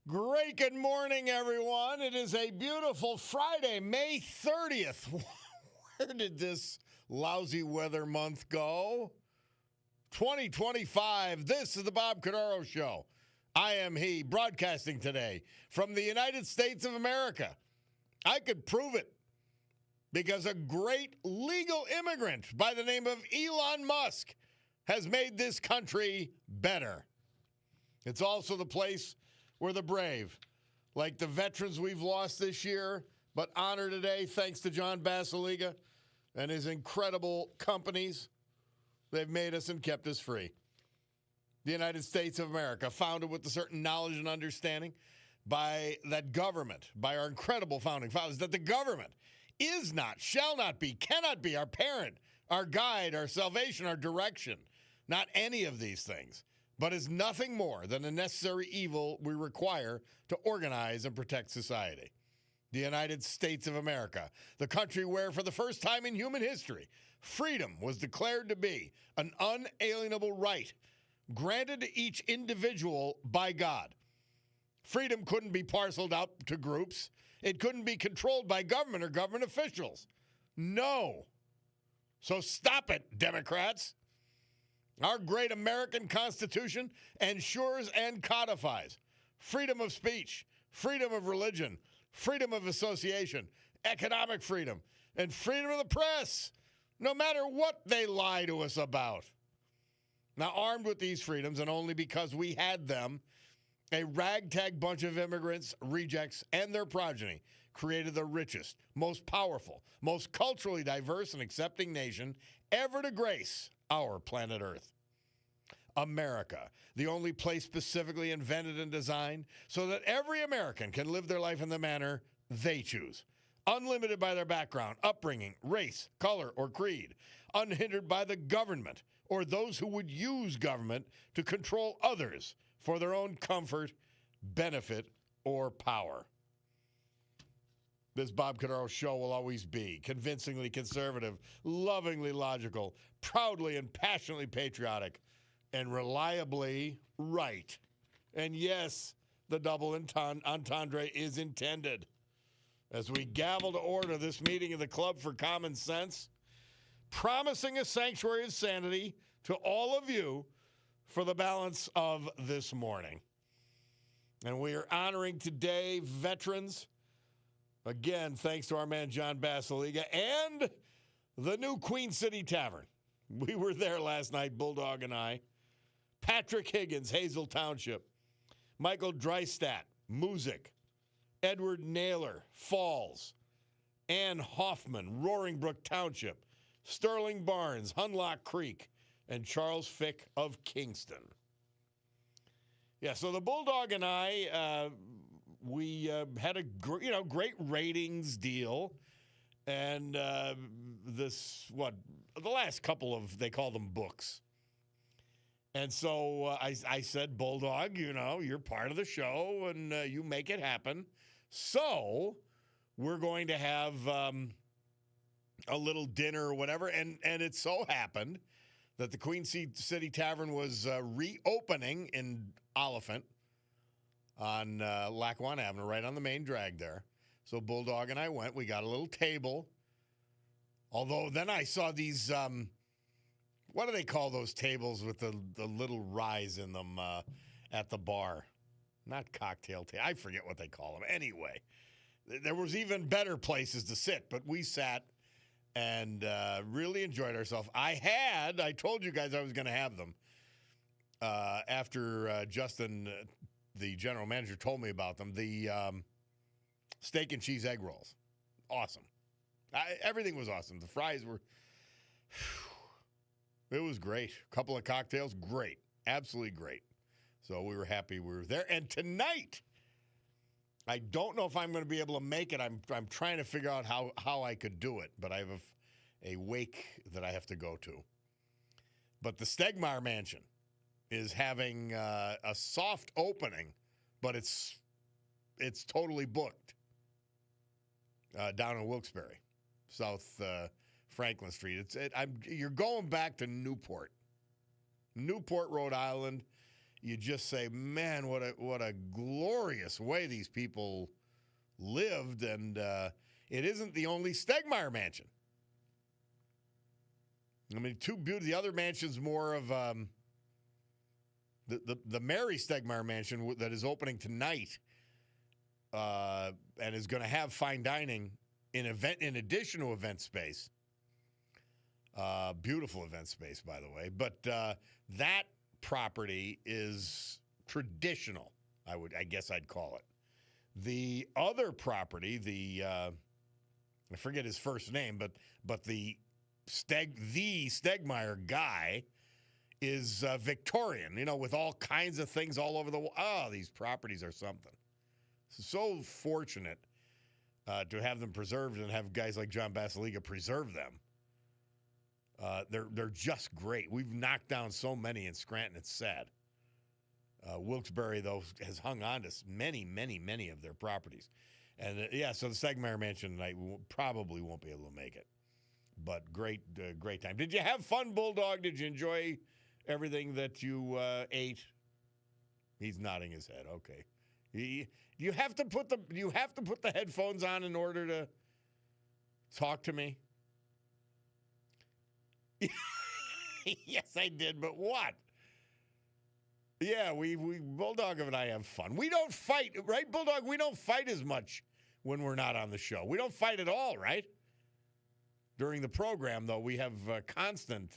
Great good morning, everyone. It is a beautiful Friday, May 30th. Where did this lousy weather month go? 2025. This is the Bob Cordaro Show. I am he, broadcasting today from the United States of America. I could prove it because a great legal immigrant by the name of Elon Musk has made this country better. It's also the place where the brave, like the veterans we've lost this year, but honor today thanks to John Basiliga and his incredible companies. They've made us and kept us free. The United States of America, founded with a certain knowledge and understanding by that government, by our incredible founding fathers, that the government is not, shall not be, cannot be our parent, our guide, our salvation, our direction. Not any of these things, but is nothing more than a necessary evil we require to organize and protect society. The United States of America, the country where, for the first time in human history, freedom was declared to be an unalienable right granted to each individual by God. Freedom couldn't be parceled out to groups. It couldn't be controlled by government or government officials. No. So stop it, Democrats. Our great American Constitution ensures and codifies freedom of speech, freedom of religion, freedom of association, economic freedom, and freedom of the press, no matter what they lie to us about. Now, armed with these freedoms, and only because we had them, a ragtag bunch of immigrants, rejects, and their progeny created the richest, most powerful, most culturally diverse and accepting nation ever to grace our planet Earth. America, the only place specifically invented and designed so that every American can live their life in the manner they choose, unlimited by their background, upbringing, race, color, or creed, unhindered by the government or those who would use government to control others for their own comfort, benefit, or power. This Bob Cordaro Show will always be convincingly conservative, lovingly logical, proudly and passionately patriotic, and reliably right. And yes, the double entendre is intended. As we gavel to order this meeting of the Club for Common Sense, promising a sanctuary of sanity to all of you for the balance of this morning. And we are honoring today veterans. Again, thanks to our man John Basiliga and the new Queen City Tavern. We were there last night, Bulldog and I. Patrick Higgins, Hazel Township. Michael Dreistat, Music. Edward Naylor, Falls. Ann Hoffman, Roaring Brook Township. Sterling Barnes, Hunlock Creek. And Charles Fick of Kingston. Yeah, so the Bulldog and I, we had a great ratings deal. And the last couple of, they call them books. And so I said, Bulldog, you're part of the show and you make it happen. So we're going to have a little dinner or whatever. And it so happened that the Queen City Tavern was reopening in Oliphant on Lackawanna Avenue, right on the main drag there. So Bulldog and I went. We got a little table. Although then I saw these, what do they call those tables with the little rise in them at the bar? Not cocktail table. I forget what they call them. Anyway, there was even better places to sit, but we sat and really enjoyed ourselves. I told you guys I was going to have them after Justin, the general manager, told me about them. The steak and cheese egg rolls. Awesome. Everything was awesome. The fries were, it was great. A couple of cocktails, great. Absolutely great. So we were happy we were there. And tonight, I don't know if I'm going to be able to make it. I'm trying to figure out how I could do it, but I have a wake that I have to go to. But the Stegmaier Mansion is having a soft opening, but it's totally booked down in Wilkes-Barre, South Franklin Street. You're going back to Newport, Rhode Island. you just say, man, what a glorious way these people lived. And it isn't the only Stegmeyer mansion. I mean, the other mansion's more of the Mary Stegmeyer mansion that is opening tonight and is going to have fine dining in addition to event space. Beautiful event space, by the way. But that property is traditional, I guess I'd call it. The other property, I forget his first name, but the Stegmeyer guy is Victorian, with all kinds of things all over the wall. Oh, these properties are something. So fortunate to have them preserved and have guys like John Basiliga preserve them. They're just great. We've knocked down so many in Scranton, it's sad. Wilkes-Barre, though, has hung on to many, many, many of their properties. And, so the Stegmeyer Mansion tonight probably won't be able to make it. But great time. Did you have fun, Bulldog? Did you enjoy everything that you ate? He's nodding his head. Okay. You have to put the headphones on in order to talk to me? Yes, I did, but what? Yeah, we Bulldog and I have fun. We don't fight, right, Bulldog? We don't fight as much when we're not on the show. We don't fight at all, right? During the program, though, we have constant,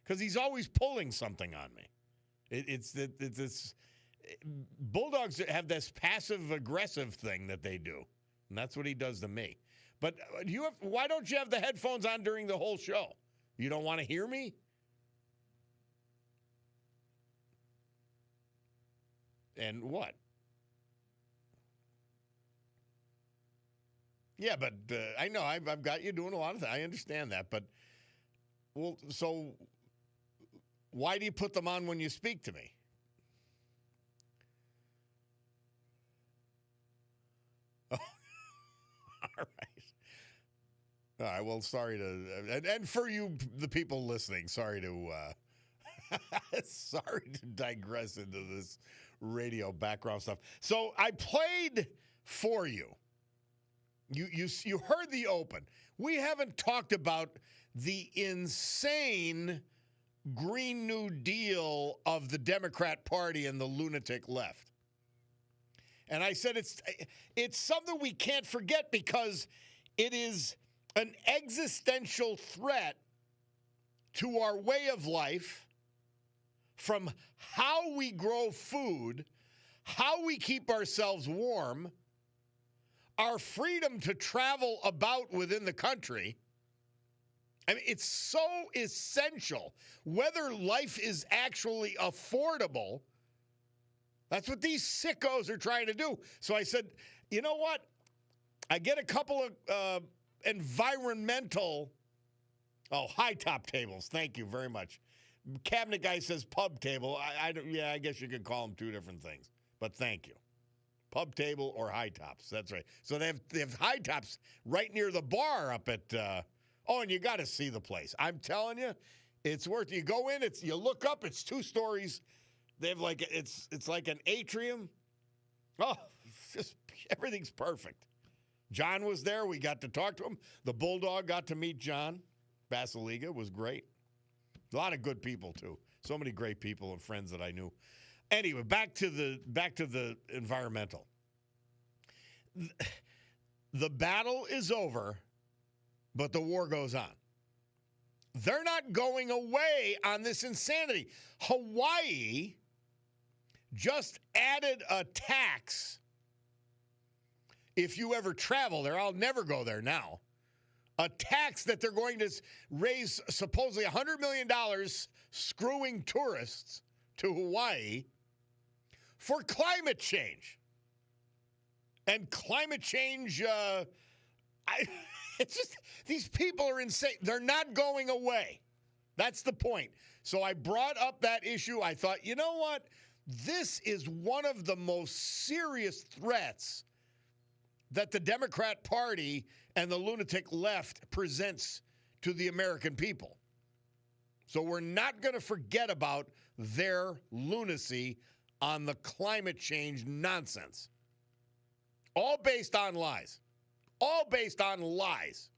because he's always pulling something on me. It's Bulldogs have this passive-aggressive thing that they do, and that's what he does to me. But why don't you have the headphones on during the whole show? You don't want to hear me? And what? Yeah, but I know I've got you doing a lot of things. I understand that, but so why do you put them on when you speak to me? Oh, all right. Well, sorry to, and for you, the people listening, sorry to digress into this radio background stuff. So I played for you. You heard the open. We haven't talked about the insane Green New Deal of the Democrat Party and the lunatic left. And I said it's something we can't forget because it is an existential threat to our way of life, from how we grow food, how we keep ourselves warm, our freedom to travel about within the country. I mean, it's so essential. Whether life is actually affordable, that's what these sickos are trying to do. So I said, you know what? I get a couple of environmental, high top tables. Thank you very much. Cabinet guy says pub table. I guess you could call them two different things, but thank you. Pub table or high tops. That's right. So they have high tops right near the bar up at. And you got to see the place. I'm telling you, it's worth. You go in. You look up. It's 2 stories. They have it's like an atrium. Oh, just everything's perfect. John was there. We got to talk to him. The Bulldog got to meet John Basiliga. It was great. A lot of good people too. So many great people and friends that I knew. Anyway, back to the environmental. The battle is over, but the war goes on. They're not going away on this insanity. Hawaii just added a tax if you ever travel there. I'll never go there now. A tax that they're going to raise supposedly $100 million screwing tourists to Hawaii for climate change. And climate change, it's just, these people are insane. They're not going away. That's the point. So I brought up that issue. I thought, you know what? This is one of the most serious threats that the Democrat Party and the lunatic left presents to the American people. So we're not going to forget about their lunacy on the climate change nonsense. All based on lies. All based on lies.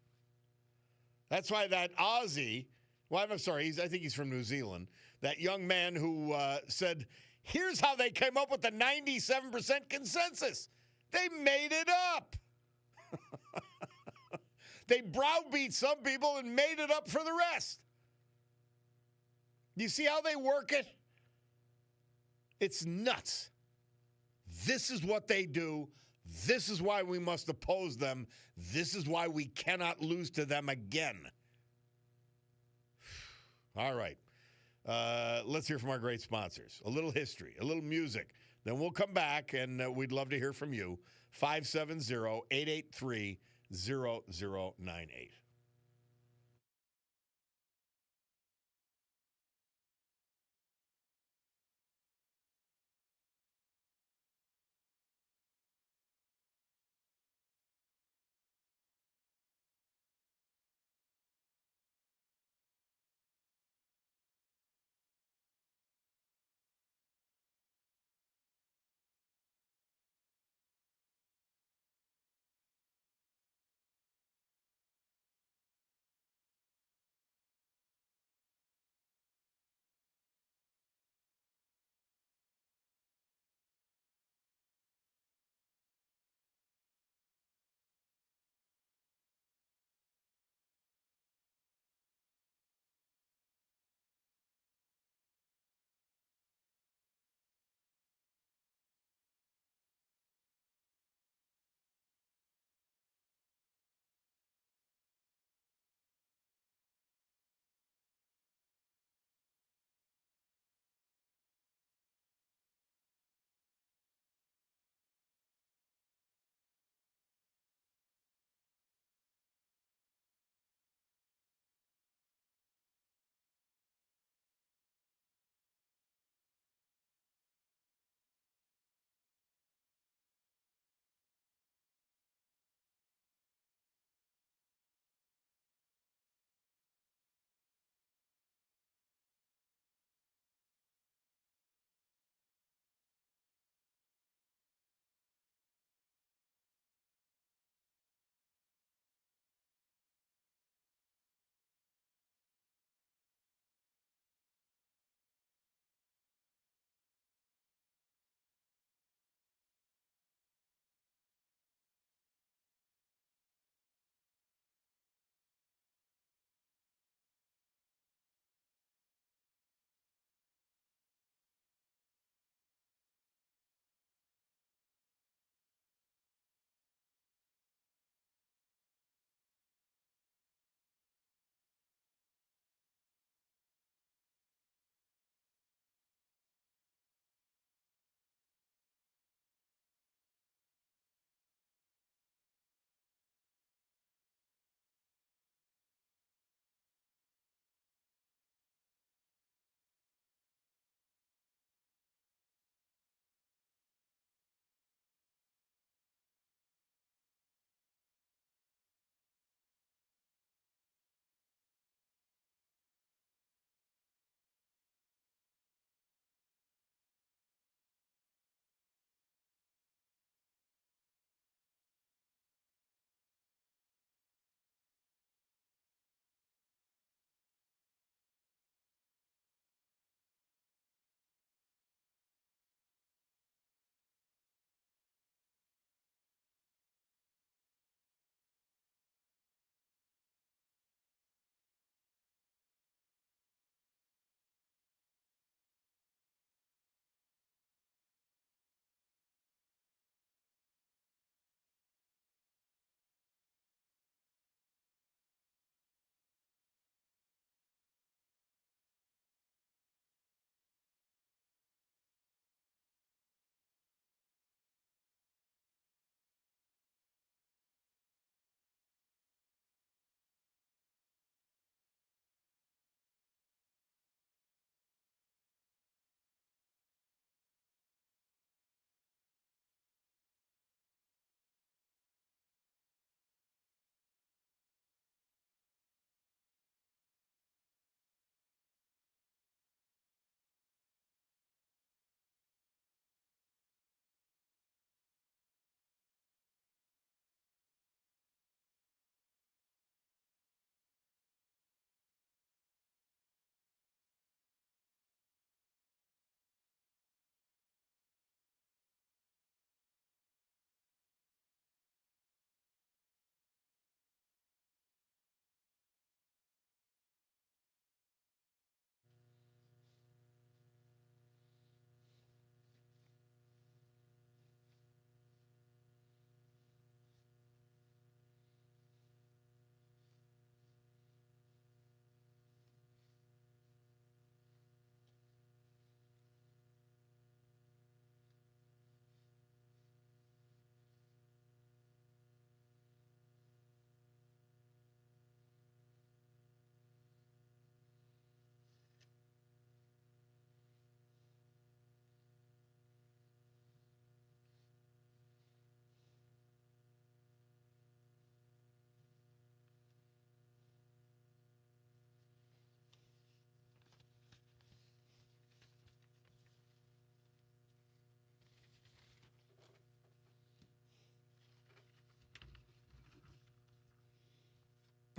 That's why that Aussie, well, I'm sorry, I think he's from New Zealand, that young man who said, here's how they came up with the 97% consensus. They made it up. They browbeat some people and made it up for the rest. You see how they work it? It's nuts. This is what they do. This is why we must oppose them. This is why we cannot lose to them again. All right. Let's hear from our great sponsors. A little history, a little music. Then we'll come back, and we'd love to hear from you. 570-883-0098.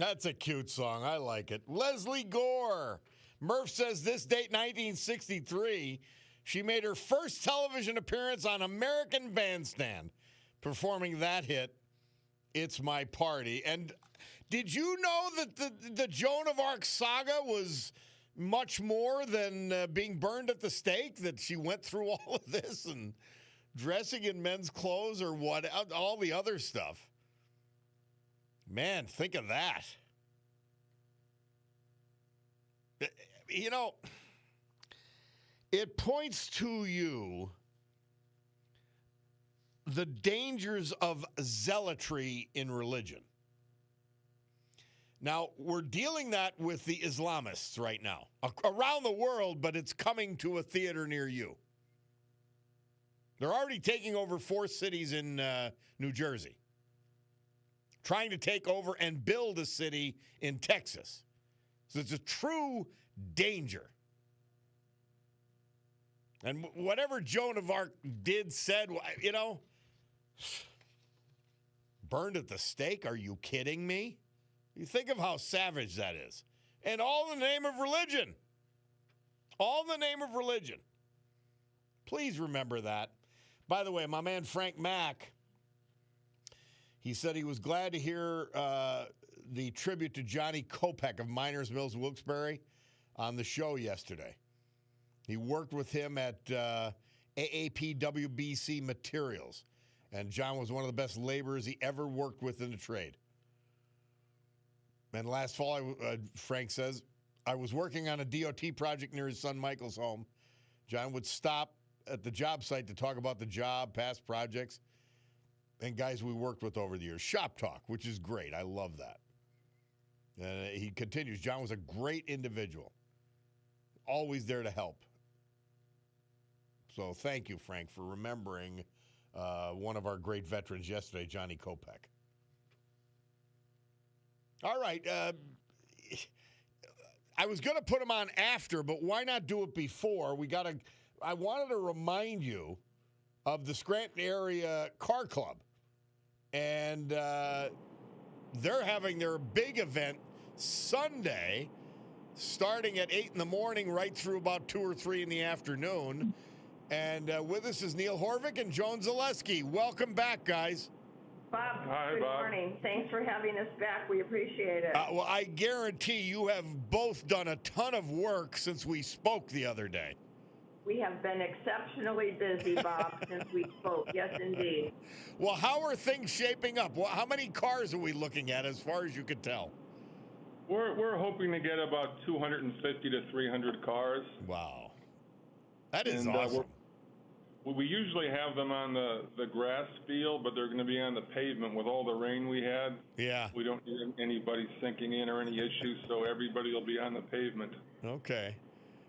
That's a cute song. I like it. Leslie Gore. Murph says this date, 1963, she made her first television appearance on American Bandstand, performing that hit, It's My Party. And did you know that the Joan of Arc saga was much more than being burned at the stake, that she went through all of this and dressing in men's clothes or what, all the other stuff? Man, think of that. You know, it points to you the dangers of zealotry in religion. Now, we're dealing that with the Islamists right now around the world, but it's coming to a theater near you. They're already taking over 4 cities in New Jersey, trying to take over and build a city in Texas. So it's a true danger. And whatever Joan of Arc said, you know, burned at the stake? Are you kidding me? You think of how savage that is. And all in the name of religion. All in the name of religion. Please remember that. By the way, my man Frank Mack, he said he was glad to hear the tribute to Johnny Kopech of Miners Mills, Wilkes-Barre, on the show yesterday. He worked with him at AAPWBC Materials, and John was one of the best laborers he ever worked with in the trade. And last fall, Frank says, I was working on a DOT project near his son Michael's home. John would stop at the job site to talk about the job, past projects, and guys we worked with over the years. Shop talk, which is great. I love that. He continues, John was a great individual, always there to help. So thank you, Frank, for remembering one of our great veterans yesterday, Johnny Kopech. All right. I was going to put him on after, but why not do it before? I wanted to remind you of the Scranton Area Car Club. And they're having their big event Sunday, starting at 8 in the morning, right through about 2 or 3 in the afternoon. And with us is Neil Horvick and Joan Zaleski. Welcome back, guys. Bob, Hi, good Bob. morning. Thanks for having us back. We appreciate it. Well, I guarantee you have both done a ton of work since we spoke the other day. We have been exceptionally busy, Bob, since we spoke. Yes, indeed. Well, how are things shaping up? Well, how many cars are we looking at as far as you could tell? We're hoping to get about 250 to 300 cars. Wow. That is And, awesome. We usually have them on the grass field, but they're going to be on the pavement with all the rain we had. Yeah. We don't need anybody sinking in or any issues, so everybody will be on the pavement. Okay.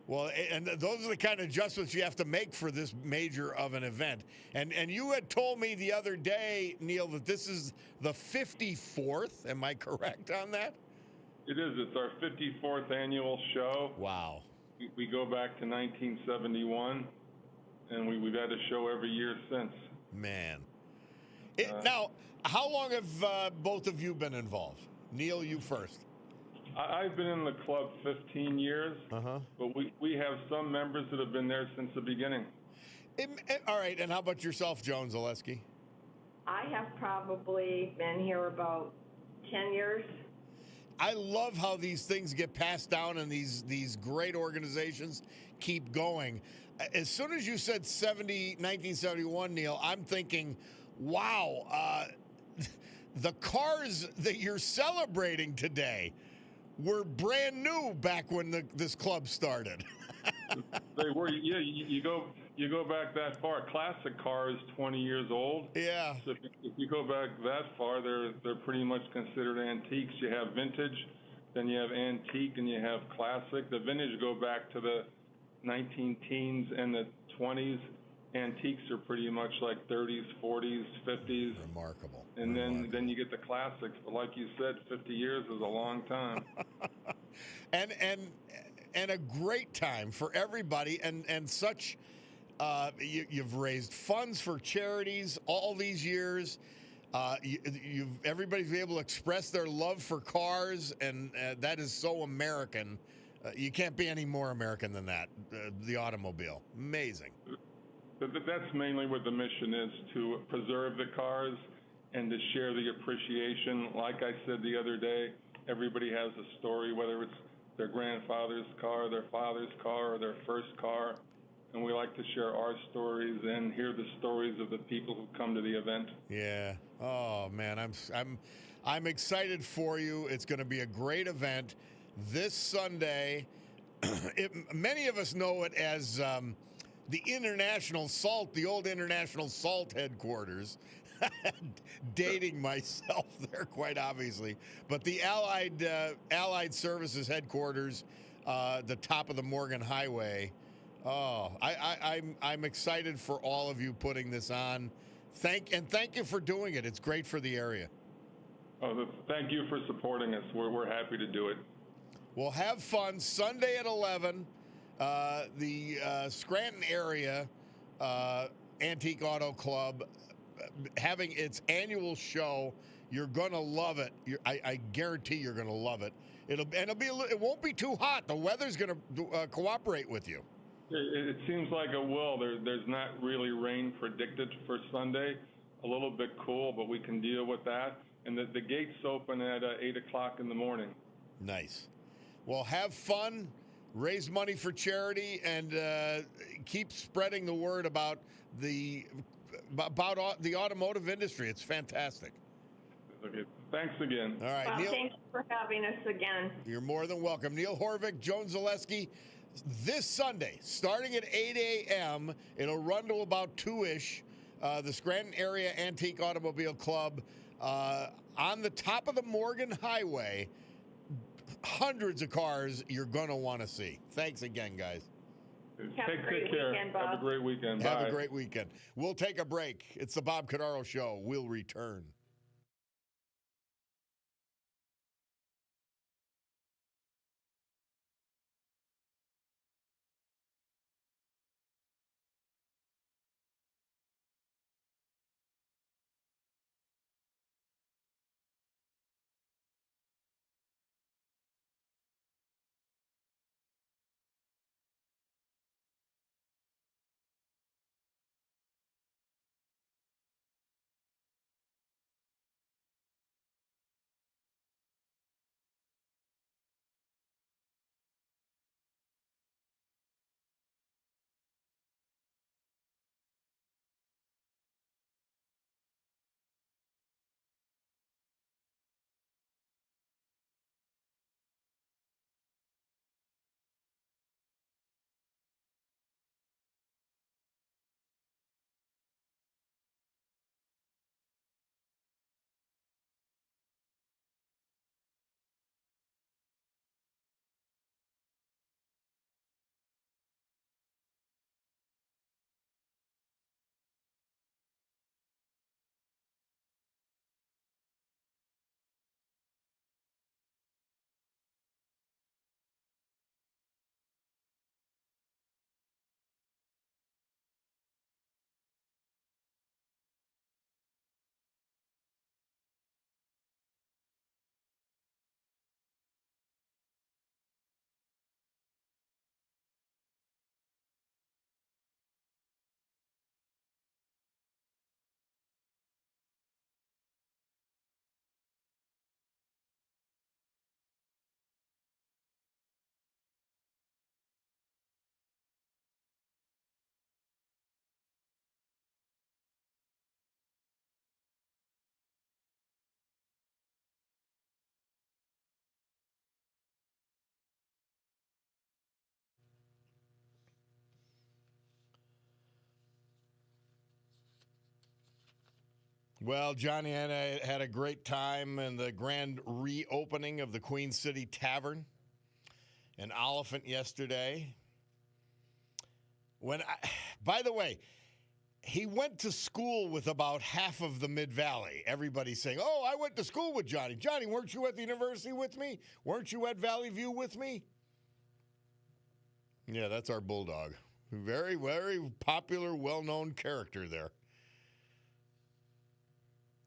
Well, and those are the kind of adjustments you have to make for this major of an event. And you had told me the other day, Neil, that this is the 54th. Am I correct on that? It is. It's our 54th annual show. Wow. We go back to 1971, and we've had a show every year since. Man. Now, how long have both of you been involved? Neil, you first. I've been in the club 15 years, but we have some members that have been there since the beginning. All right, and how about yourself, Joan Zaleski? I have probably been here about 10 years. I love how these things get passed down and these great organizations keep going. As soon as you said 1971, Neil, I'm thinking, wow, the cars that you're celebrating today were brand new back when this club started. They were, yeah. You go back that far. Classic car is 20 years old. Yeah. So if you go back that far, they're pretty much considered antiques. You have vintage, then you have antique, and you have classic. The vintage go back to the 19-teens and the 20s. Antiques are pretty much like 30s, 40s, 50s. Remarkable. And then you get the classics. But like you said, 50 years is a long time. and a great time for everybody, and such. You've raised funds for charities all these years. Everybody's been able to express their love for cars, and that is so American. You can't be any more American than that. The automobile, amazing. That's mainly what the mission is, to preserve the cars and to share the appreciation. Like I said the other day, everybody has a story, whether it's their grandfather's car, their father's car, or their first car. And we like to share our stories and hear the stories of the people who come to the event. Yeah. Oh man, I'm excited for you. It's going to be a great event this Sunday. Many of us know it as the International Salt, the old International Salt headquarters. Dating myself there, quite obviously, but the Allied Services headquarters, the top of the Morgan Highway. Oh, I'm excited for all of you putting this on. Thank you for doing it. It's great for the area. Oh, thank you for supporting us. We're happy to do it. Well, have fun Sunday at 11. The Scranton area Antique Auto Club having its annual show. You're gonna love it. I guarantee you're gonna love it. It won't be too hot. The weather's gonna cooperate with you. It seems like it will. There's not really rain predicted for Sunday. A little bit cool, but we can deal with that. And the gates open at 8 o'clock in the morning. Nice. Well, have fun, raise money for charity, and keep spreading the word about the automotive industry. It's fantastic. Okay. Thanks again. All right, Well, Neil. thanks for having us again. You're more than welcome. Neil Horvick, Joan Zaleski. This Sunday, starting at 8 a.m., it'll run to about 2-ish, the Scranton Area Antique Automobile Club on the top of the Morgan Highway. Hundreds of cars you're going to want to see. Thanks again, guys. Take care. Weekend, Bob. Have a great weekend. Have Bye. a great weekend. We'll take a break. It's the Bob Cordaro Show. We'll return. Well, Johnny and I had a great time in the grand reopening of the Queen City Tavern in Oliphant yesterday. By the way, he went to school with about half of the Mid-Valley. Everybody's saying, oh, I went to school with Johnny. Johnny, weren't you at the university with me? Weren't you at Valley View with me? Yeah, that's our bulldog. Very, very popular, well-known character there.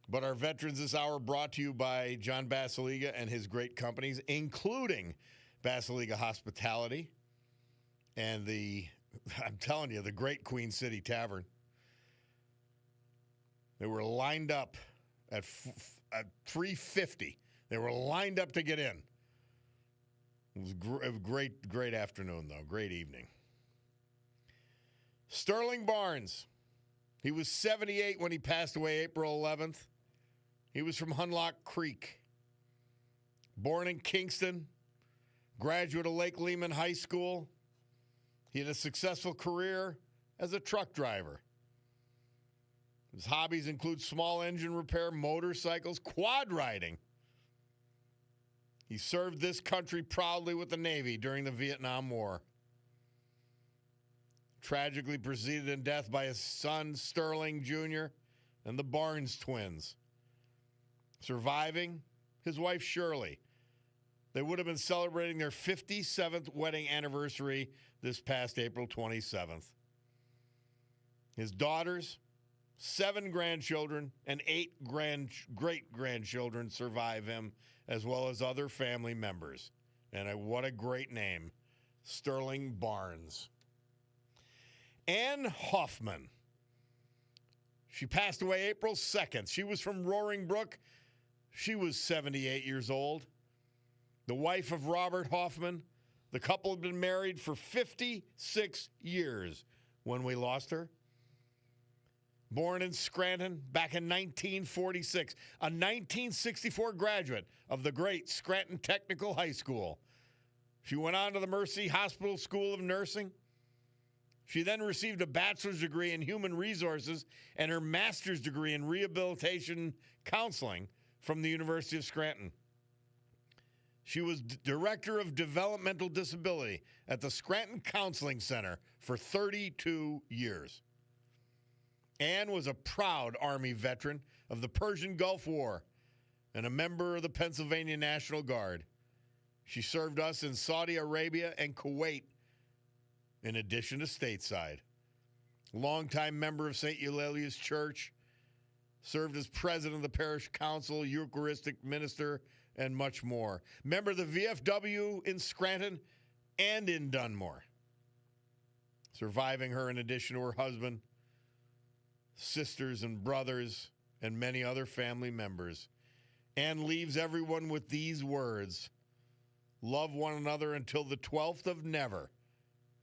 But our Veterans this hour brought to you by John Basiliga and his great companies, including Basiliga Hospitality and I'm telling you, the great Queen City Tavern. They were lined up at 3:50. They were lined up to get in. It was a great afternoon, though. Great evening. Sterling Barnes. He was 78 when he passed away April 11th. He was from Hunlock Creek. Born in Kingston. Graduate of Lake Lehman High School. He had a successful career as a truck driver. His hobbies include small engine repair, motorcycles, quad riding. He served this country proudly with the Navy during the Vietnam War. Tragically preceded in death by his son, Sterling Jr., and the Barnes twins. Surviving, his wife, Shirley. They would have been celebrating their 57th wedding anniversary this past April 27th. His daughters, 7 grandchildren, and 8 great-grandchildren survive him, as well as other family members. And what a great name, Sterling Barnes. Ann Hoffman. She passed away April 2nd. She was from Roaring Brook. She was 78 years old. The wife of Robert Hoffman. The couple had been married for 56 years when we lost her. Born in Scranton back in 1946, a 1964 graduate of the great Scranton Technical High School. She went on to the Mercy Hospital School of Nursing. She then received a bachelor's degree in human resources and her master's degree in rehabilitation counseling from the University of Scranton. She was director of developmental disability at the Scranton Counseling Center for 32 years. Ann was a proud Army veteran of the Persian Gulf War and a member of the Pennsylvania National Guard. She served us in Saudi Arabia and Kuwait, in addition to stateside. Longtime member of St. Eulalia's Church, served as president of the parish council, Eucharistic minister, and much more. Member of the VFW in Scranton and in Dunmore. Surviving her in addition to her husband, sisters and brothers, and many other family members. Ann leaves everyone with these words: love one another until the 12th of never.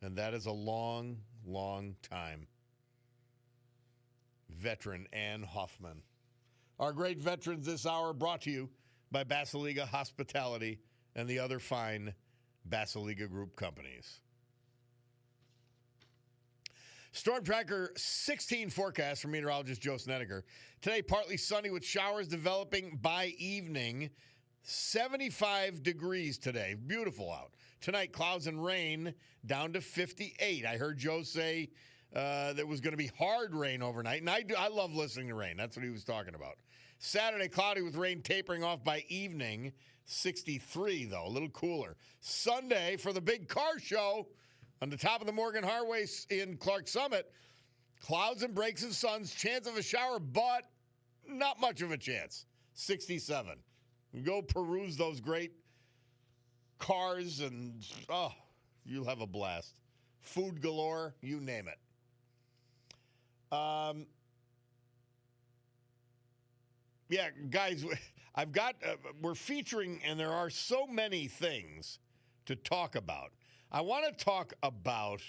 And that is a long, long time. Veteran Ann Hoffman. Our great veterans this hour brought to you by Basiliga Hospitality and the other fine Basiliga Group companies. Storm Tracker 16 forecast from meteorologist Joe Snedeker. Today, partly sunny with showers developing by evening. 75 degrees today. Beautiful out. Tonight, clouds and rain down to 58. I heard Joe say there was going to be hard rain overnight, and I love listening to rain. That's what he was talking about. Saturday, cloudy with rain tapering off by evening. 63, though, a little cooler. Sunday, for the big car show on the top of the Morgan Highway in Clark Summit, clouds and breaks of suns, chance of a shower, but not much of a chance. 67. Go peruse those great cars and, you'll have a blast. Food galore, you name it. Yeah, guys, we're featuring, and there are so many things to talk about. I want to talk about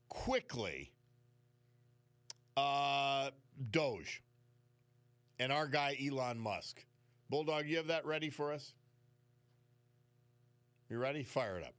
quickly Doge and our guy Elon Musk. Bulldog, you have that ready for us? You ready? Fire it up.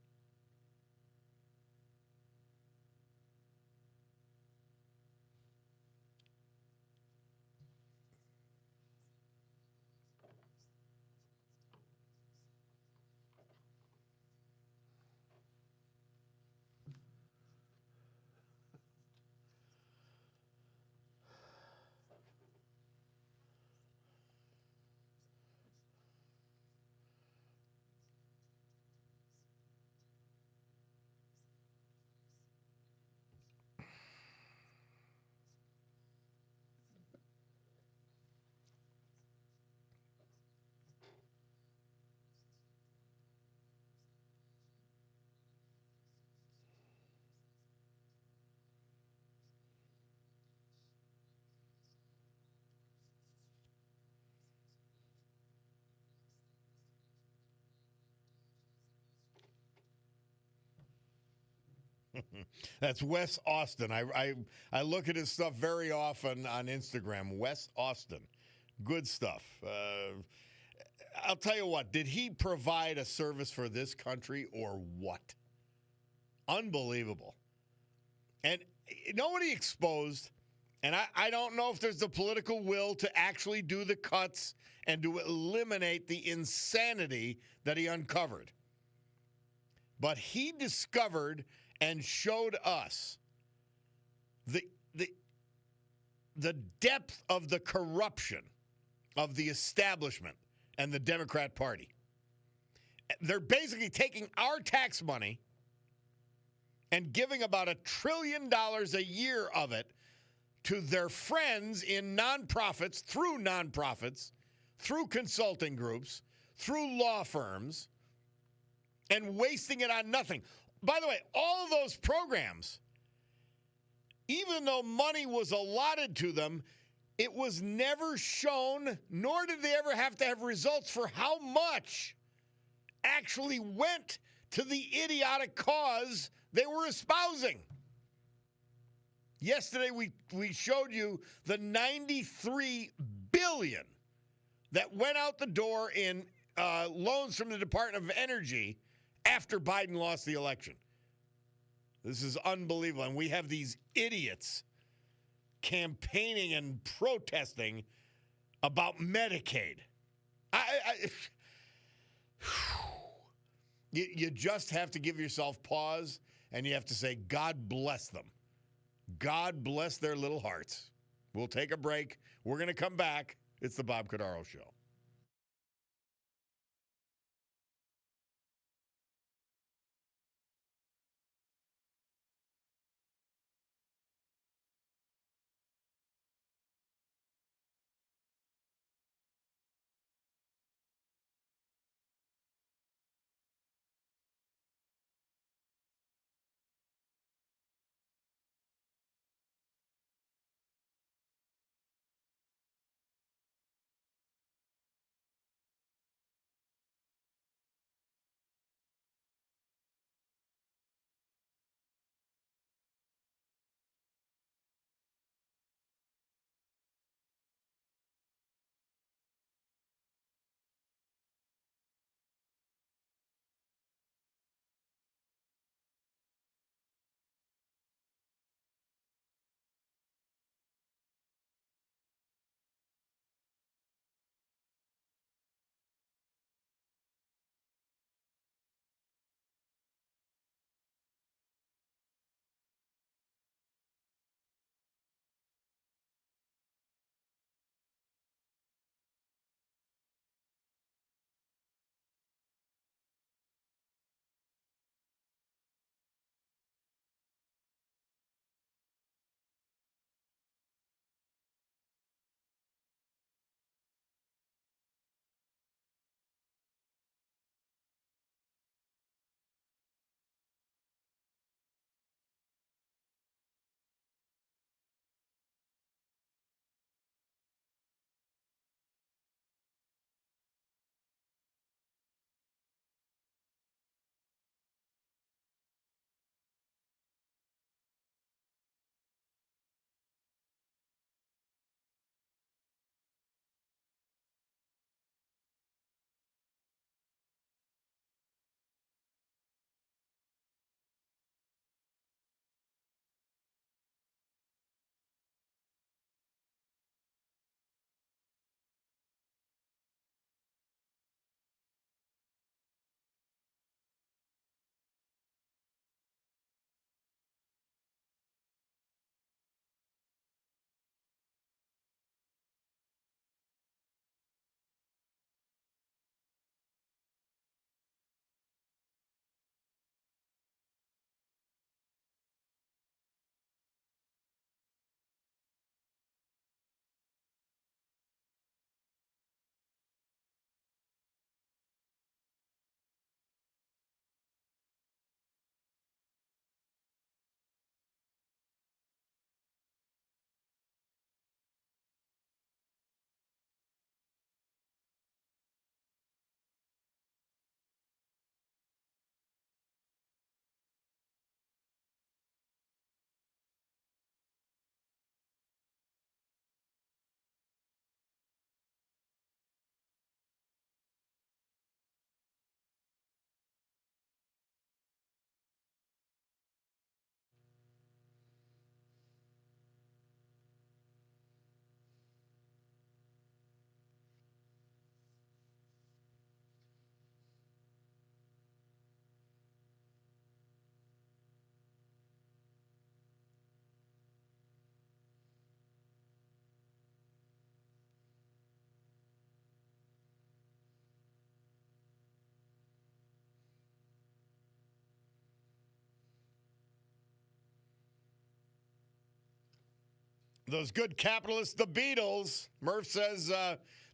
That's Wes Austin. I look at his stuff very often on Instagram. Wes Austin. Good stuff. I'll tell you what, did he provide a service for this country or what? Unbelievable. And nobody exposed, and I don't know if there's the political will to actually do the cuts and to eliminate the insanity that he uncovered. But he discovered and showed us the depth of the corruption of the establishment and the Democrat Party. They're basically taking our tax money and giving about $1 trillion a year of it to their friends in nonprofits, through consulting groups, through law firms, and wasting it on nothing. By the way, all of those programs, even though money was allotted to them, it was never shown, nor did they ever have to have results for how much actually went to the idiotic cause they were espousing. Yesterday, we showed you the $93 billion that went out the door in loans from the Department of Energy after Biden lost the election. This is unbelievable. And we have these idiots campaigning and protesting about Medicaid. You just have to give yourself pause, and you have to say, God bless them. God bless their little hearts. We'll take a break. We're going to come back. It's the Bob Cordaro Show. Those good capitalists, the Beatles. Murph says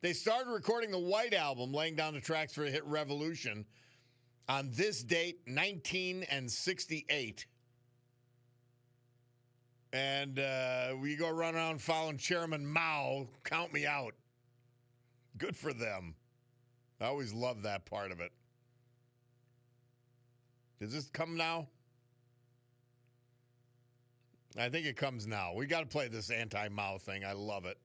they started recording the White Album, laying down the tracks for the hit Revolution, on this date, 1968. And we go run around following Chairman Mao. Count me out. Good for them. I always love that part of it. Does this come now? I think it comes now. We got to play this anti-Mao thing. I love it.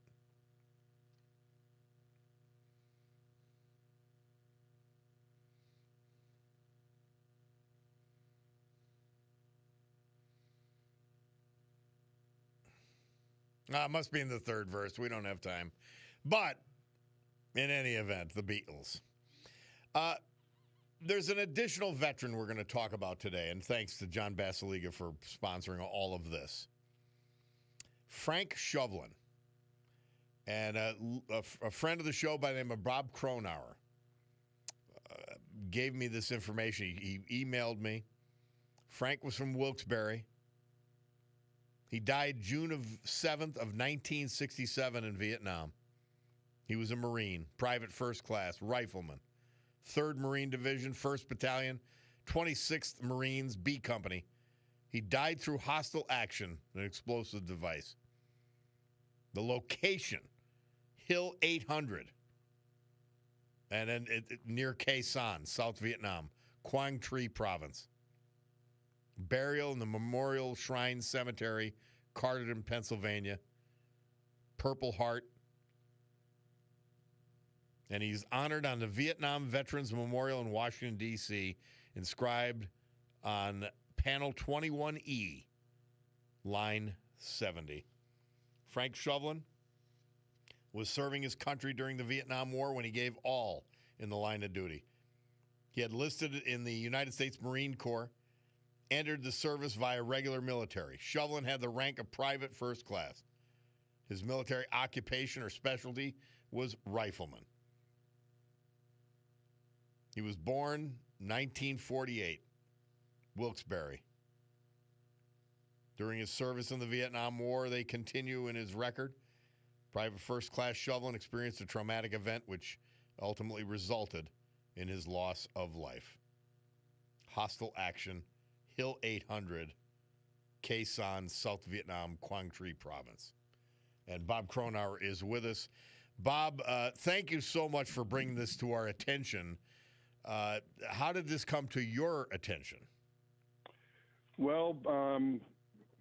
It must be in the third verse. We don't have time. But in any event, the Beatles. There's an additional veteran we're going to talk about today, and thanks to John Basiliga for sponsoring all of this. Frank Shovlin, and a friend of the show by the name of Bob Cronauer gave me this information. He emailed me. Frank was from Wilkes-Barre. He died June 7th of 1967 in Vietnam. He was a Marine, private first class, rifleman, 3rd Marine Division, 1st Battalion, 26th Marines, B Company. He died through hostile action, an explosive device. The location, Hill 800, and then near Khe Sanh, South Vietnam, Quang Tri Province. Burial in the Memorial Shrine Cemetery, Carterton, Pennsylvania. Purple Heart. And he's honored on the Vietnam Veterans Memorial in Washington, D.C., inscribed on panel 21E, line 70. Frank Shovlin was serving his country during the Vietnam War when he gave all in the line of duty. He had enlisted in the United States Marine Corps, entered the service via regular military. Shovlin had the rank of private first class. His military occupation or specialty was rifleman. He was born 1948, Wilkes-Barre. During his service in the Vietnam War, they continue in his record. Private First Class Shovlin experienced a traumatic event which ultimately resulted in his loss of life. Hostile action, Hill 800, Khe Sanh, South Vietnam, Quang Tri Province. And Bob Cronauer is with us. Bob, thank you so much for bringing this to our attention. How did this come to your attention? Well,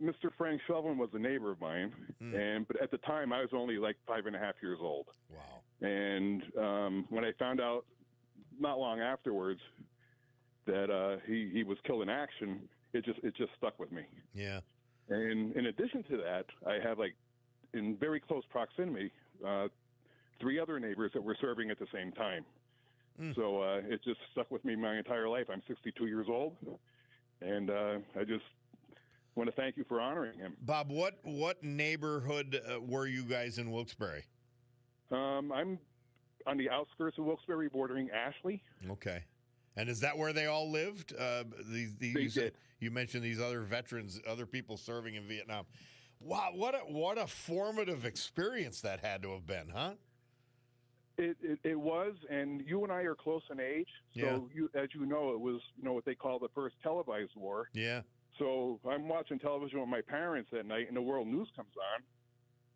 Mr. Frank Shovlin was a neighbor of mine, but at the time I was only like 5.5 years old. Wow. And when I found out not long afterwards that he was killed in action, it just stuck with me. Yeah. And in addition to that, I have in very close proximity 3 other neighbors that were serving at the same time. So it just stuck with me my entire life. I'm 62 years old, and I just want to thank you for honoring him. Bob, what neighborhood were you guys in Wilkes-Barre? I'm on the outskirts of Wilkes-Barre, bordering Ashley. Okay. And is that where they all lived? You mentioned these other veterans, other people serving in Vietnam. Wow, what a formative experience that had to have been, huh? It was, and you and I are close in age. So as you know, it was what they call the first televised war. Yeah. So I'm watching television with my parents that night, and the world news comes on,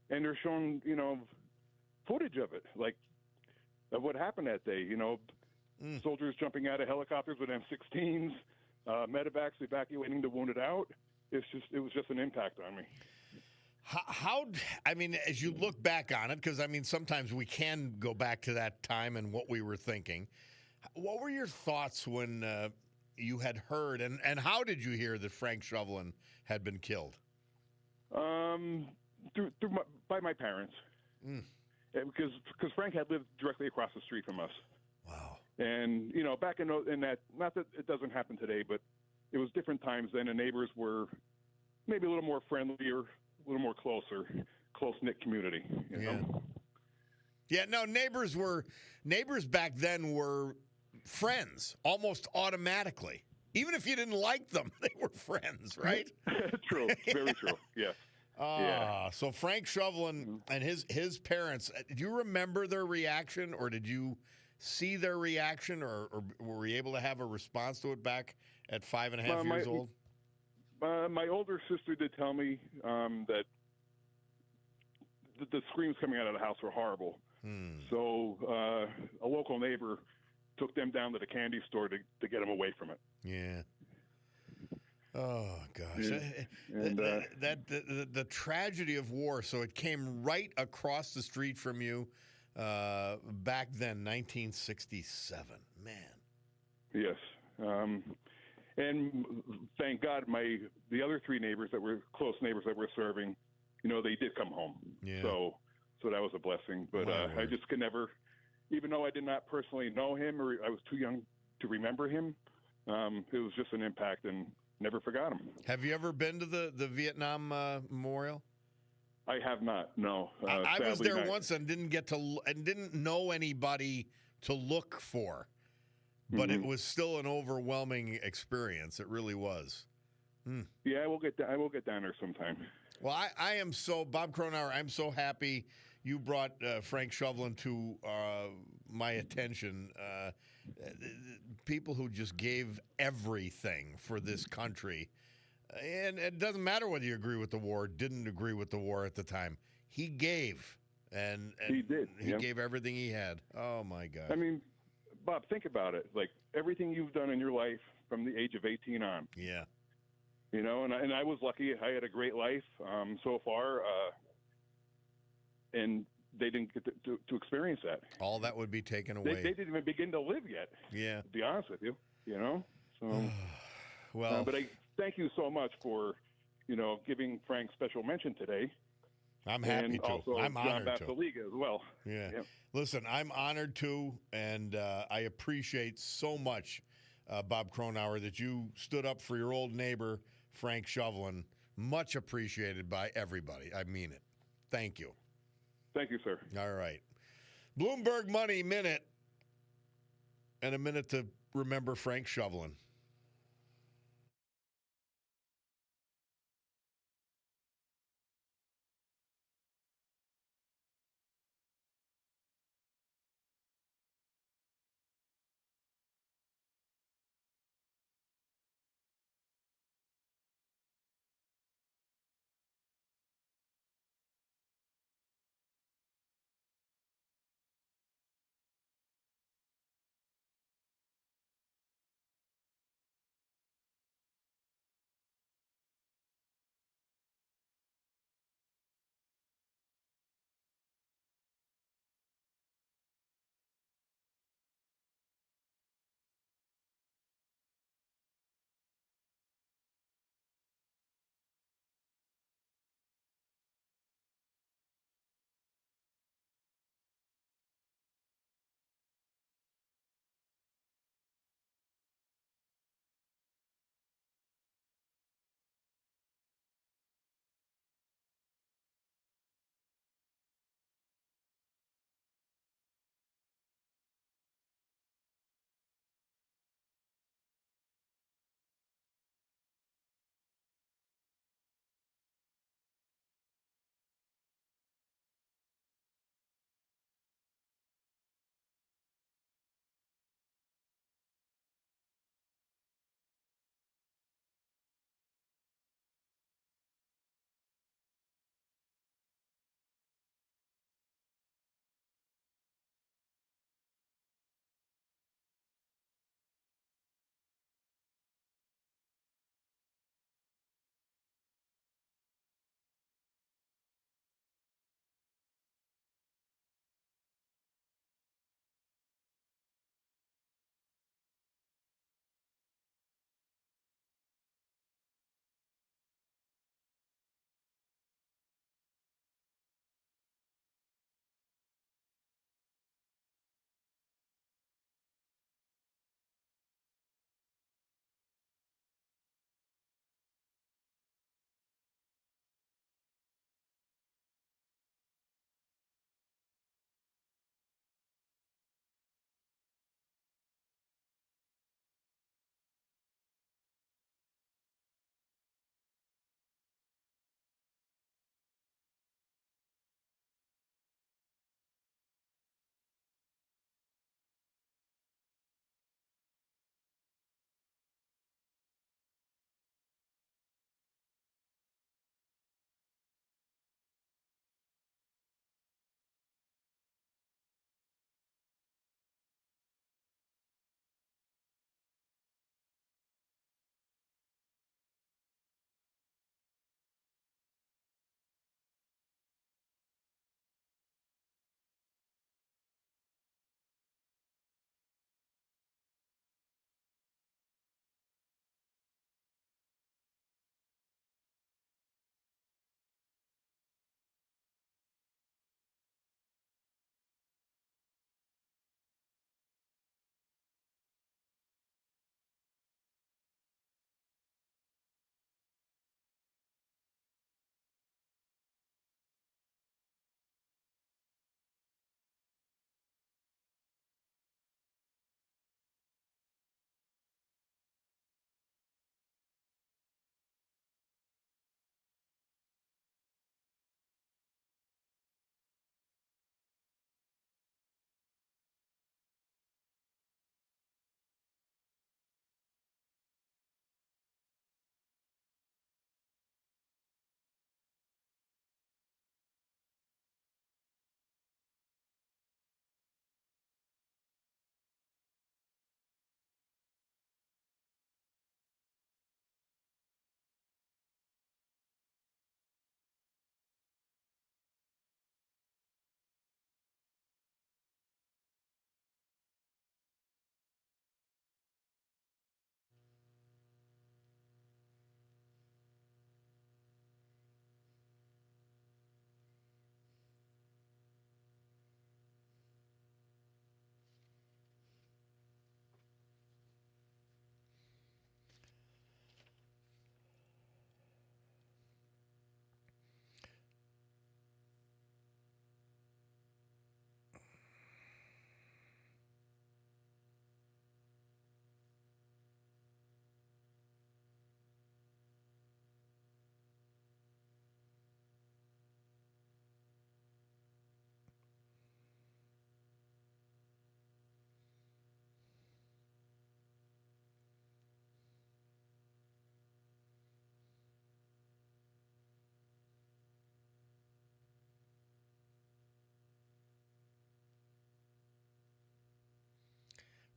and they're showing footage of it, of what happened that day. Soldiers jumping out of helicopters with M16s, medevacs evacuating the wounded out. It was just an impact on me. As you look back on it, because sometimes we can go back to that time and what we were thinking. What were your thoughts when you had heard, and how did you hear that Frank Shovlin had been killed? By my parents, because Frank had lived directly across the street from us. Wow. And back in that, not that it doesn't happen today, but it was different times then. The neighbors were maybe a little more friendlier, a little more close-knit community. You know? Yeah, no, neighbors back then were friends almost automatically. Even if you didn't like them, they were friends, right? True, very true, yes. So Frank Shovelin and his parents, do you remember their reaction, or did you see their reaction, or were you able to have a response to it back at 5.5 years old? My older sister did tell me that the screams coming out of the house were horrible. So a local neighbor took them down to the candy store to get them away from it. Yeah. Oh gosh, Yeah. And the tragedy of war. So it came right across the street from you back then, 1967. Man. Yes, and thank God, the other three neighbors that were close neighbors that were serving, they did come home. Yeah. So that was a blessing. But I just could never, even though I did not personally know him or I was too young to remember him, it was just an impact and never forgot him. Have you ever been to the Vietnam Memorial? I have not. No. I was there once and didn't know anybody to look for, but it was still an overwhelming experience. It really was. Yeah, I will get down there sometime. Well, I am so, Bob Cronauer, I'm so happy you brought Frank Shovelin to my attention. People who just gave everything for this country. And it doesn't matter whether you agree with the war, didn't agree with the war at the time. He gave. And he did. He gave everything he had. Oh, my God. I mean, Bob, think about it. Like, everything you've done in your life from the age of 18 on. Yeah. And I was lucky. I had a great life so far, and they didn't get to experience that. All that would be taken away. They didn't even begin to live yet. Yeah. To be honest with you, So, well, but I thank you so much for, giving Frank special mention today. I'm happy and to. Also I'm John honored to. Bassaliga as well. Yeah. Yep. Listen, I'm honored to, and I appreciate so much, Bob Cronauer, that you stood up for your old neighbor, Frank Shovelin. Much appreciated by everybody. I mean it. Thank you. Thank you, sir. All right. Bloomberg Money Minute, and a minute to remember Frank Shovelin.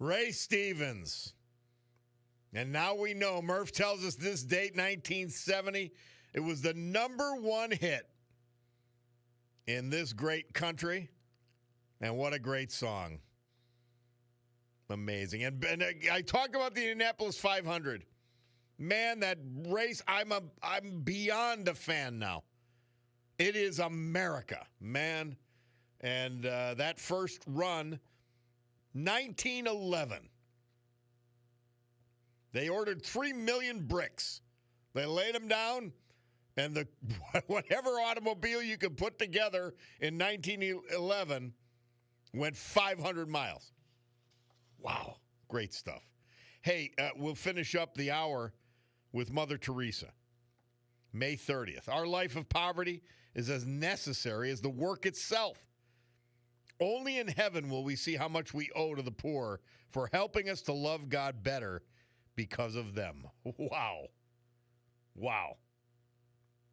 Ray Stevens. And now we know, Murph tells us this date, 1970, it was the number one hit in this great country. And what a great song. Amazing. And I talk about the Indianapolis 500. Man, that race, I'm beyond a fan now. It is America, man. And that first run, 1911. They ordered 3 million bricks. They laid them down, and whatever automobile you could put together in 1911 went 500 miles. Wow, great stuff. Hey, we'll finish up the hour with Mother Teresa. May 30th. Our life of poverty is as necessary as the work itself. Only in heaven will we see how much we owe to the poor for helping us to love God better because of them. Wow. Wow.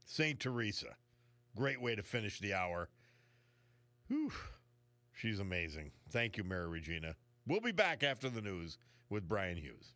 St. Teresa. Great way to finish the hour. Whew. She's amazing. Thank you, Mary Regina. We'll be back after the news with Brian Hughes.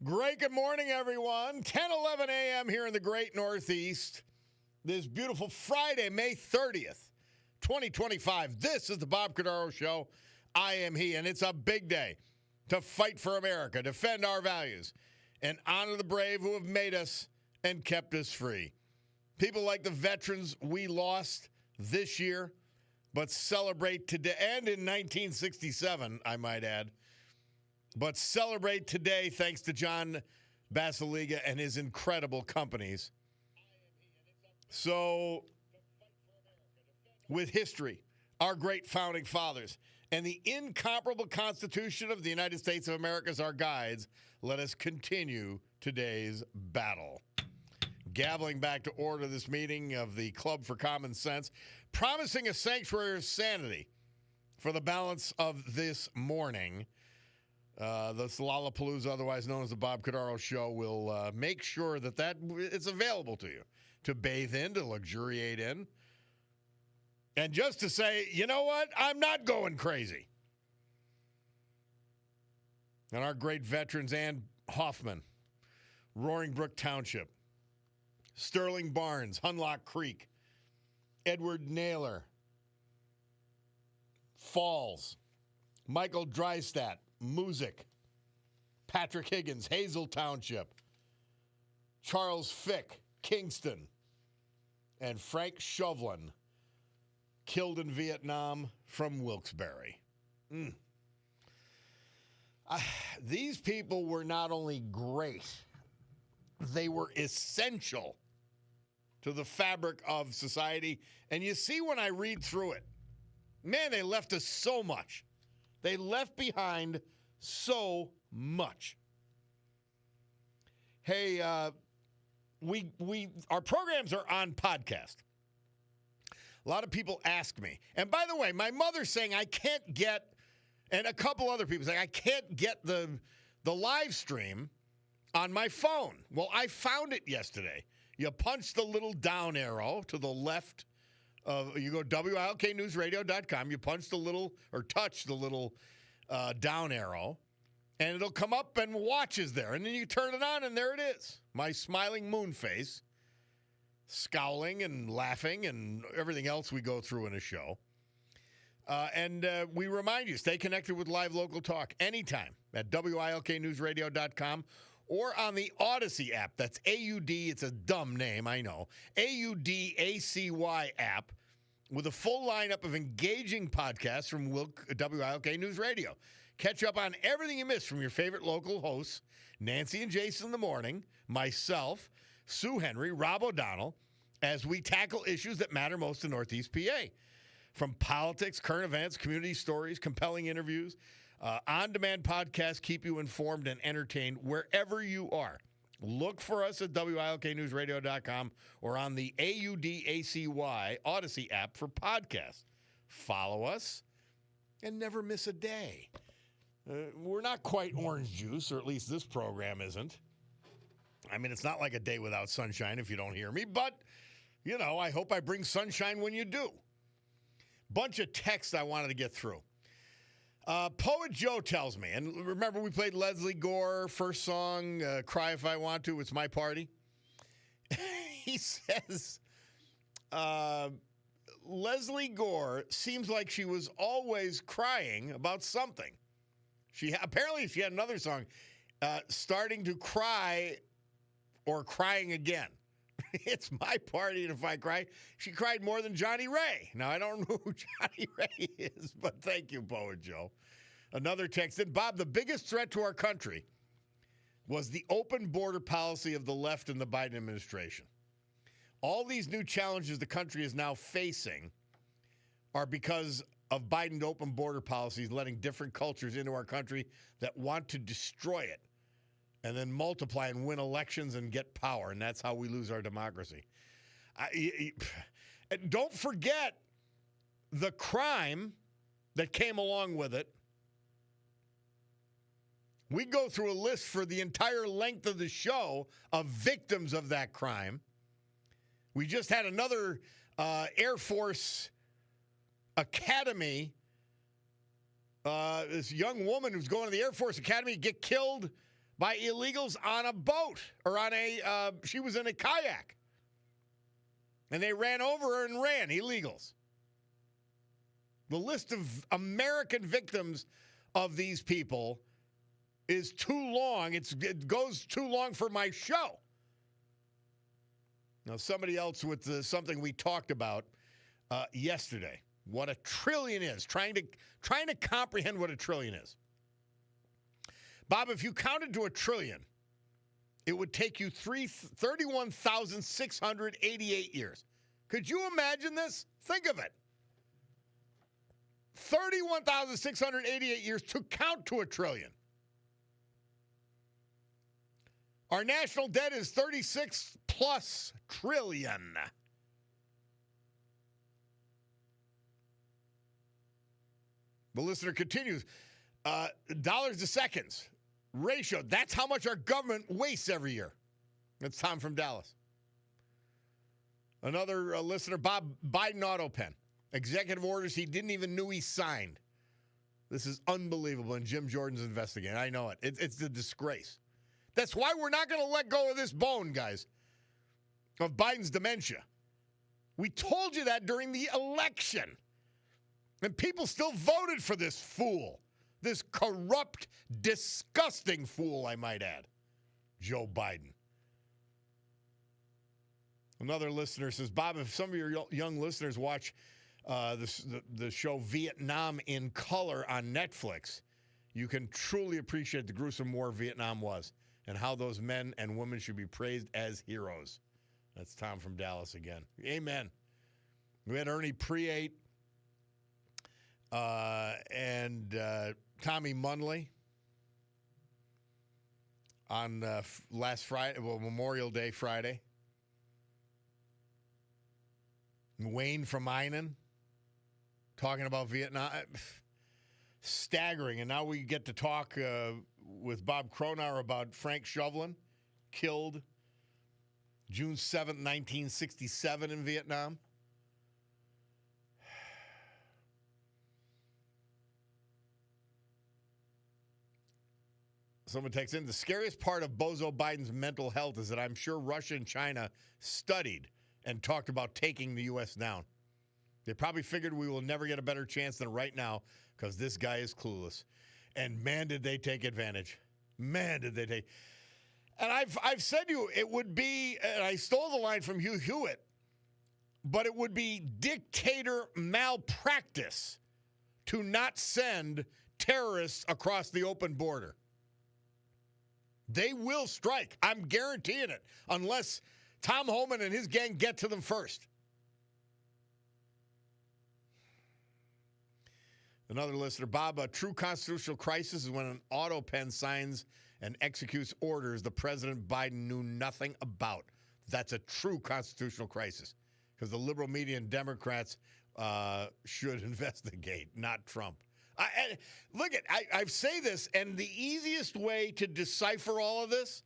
Great good morning, everyone. 10:11 a.m. here in the great Northeast. This beautiful Friday, May 30th, 2025. This is the Bob Cordaro Show. I am he, and it's a big day to fight for America, defend our values, and honor the brave who have made us and kept us free. People like the veterans we lost this year, but celebrate today, and in 1967, I might add, but celebrate today thanks to John Basiliga and his incredible companies. So, with history, our great founding fathers, and the incomparable Constitution of the United States of America as our guides, let us continue today's battle. Gaveling back to order this meeting of the Club for Common Sense, promising a sanctuary of sanity for the balance of this morning. This Lollapalooza, otherwise known as the Bob Cordaro Show, will make sure that it's available to you to bathe in, to luxuriate in. And just to say, you know what? I'm not going crazy. And our great veterans, Ann Hoffman, Roaring Brook Township, Sterling Barnes, Hunlock Creek, Edward Naylor, Falls, Michael Drystat, Music, Patrick Higgins, Hazel Township, Charles Fick, Kingston, and Frank Shovlin, killed in Vietnam from Wilkes-Barre. These people were not only great, they were essential to the fabric of society. And you see when I read through it, man, they left us so much. They left behind so much. Hey, our programs are on podcast. A lot of people ask me. And by the way, my mother's saying I can't get, and a couple other people saying I can't get the live stream on my phone. Well, I found it yesterday. You punch the little down arrow to the left. You go WILKNewsRadio.com. You punch the little, or touch the little down arrow, and it'll come up and watches there. And then you turn it on, and there it is. My smiling moon face, scowling and laughing and everything else we go through in a show. And we remind you, stay connected with Live Local Talk anytime at WILKNewsRadio.com or on the Odyssey app. That's AUD. It's a dumb name, I know. AUDACY app with a full lineup of engaging podcasts from WILK News Radio. Catch up on everything you missed from your favorite local hosts, Nancy and Jason in the morning, myself, Sue Henry, Rob O'Donnell, as we tackle issues that matter most to Northeast PA. From politics, current events, community stories, compelling interviews, on-demand podcasts keep you informed and entertained wherever you are. Look for us at WILKNewsRadio.com or on the AUDACY Odyssey app for podcasts. Follow us and never miss a day. We're not quite orange juice, or at least this program isn't. I mean, it's not like a day without sunshine if you don't hear me, but, you know, I hope I bring sunshine when you do. Bunch of texts I wanted to get through. Poet Joe tells me, and remember we played Leslie Gore, first song, Cry If I Want To, It's My Party. He says, Leslie Gore seems like she was always crying about something. Apparently she had another song, Starting to Cry or Crying Again. It's my party, and if I cry, she cried more than Johnny Ray. Now, I don't know who Johnny Ray is, but thank you, Poet Joe. Another text in. Bob, the biggest threat to our country was the open border policy of the left and the Biden administration. All these new challenges the country is now facing are because of Biden's open border policies, letting different cultures into our country that want to destroy it and then multiply and win elections and get power, and that's how we lose our democracy. Don't forget the crime that came along with it. We go through a list for the entire length of the show of victims of that crime. We just had another Air Force Academy, this young woman who's going to the Air Force Academy get killed by illegals on a boat or on she was in a kayak. And they ran over her and ran, illegals. The list of American victims of these people is too long. It goes too long for my show. Now, somebody else with something we talked about yesterday. What a trillion is. Trying to comprehend what a trillion is. Bob, if you counted to a trillion, it would take you 31,688 years. Could you imagine this? Think of it. 31,688 years to count to a trillion. Our national debt is 36 plus trillion. The listener continues. Dollars to seconds ratio. That's how much our government wastes every year. That's Tom from Dallas. Another listener, Bob, Biden auto pen. Executive orders he didn't even know he signed. This is unbelievable, and Jim Jordan's investigating. I know it. It's a disgrace. That's why we're not going to let go of this bone, guys, of Biden's dementia. We told you that during the election. And people still voted for this fool. This corrupt, disgusting fool, I might add. Joe Biden. Another listener says, Bob, if some of your young listeners watch the show Vietnam in Color on Netflix, you can truly appreciate the gruesome war Vietnam was and how those men and women should be praised as heroes. That's Tom from Dallas again. Amen. We had Ernie Preate and Tommy Munley on last Friday, Memorial Day Friday. Wayne from Einen talking about Vietnam. Staggering. And now we get to talk with Bob Cronauer about Frank Shovlin, killed June 7th, 1967 in Vietnam. Someone takes in, the scariest part of Bozo Biden's mental health is that I'm sure Russia and China studied and talked about taking the U.S. down. They probably figured we will never get a better chance than right now because this guy is clueless. And man, did they take advantage. Man, did they take. And I've said to you, it would be, and I stole the line from Hugh Hewitt, but it would be dictator malpractice to not send terrorists across the open border. They will strike. I'm guaranteeing it, unless Tom Homan and his gang get to them first. Another listener, Bob, a true constitutional crisis is when an auto pen signs and executes orders the President Biden knew nothing about. That's a true constitutional crisis because the liberal media and Democrats should investigate, not Trump. I say this, and the easiest way to decipher all of this,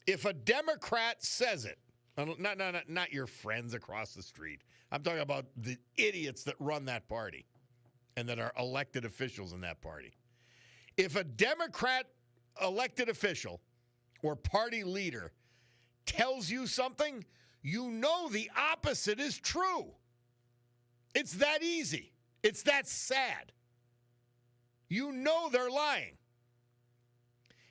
if a Democrat says it, not your friends across the street. I'm talking about the idiots that run that party and that are elected officials in that party. If a Democrat elected official or party leader tells you something, you know the opposite is true. It's that easy. It's that sad. You know they're lying.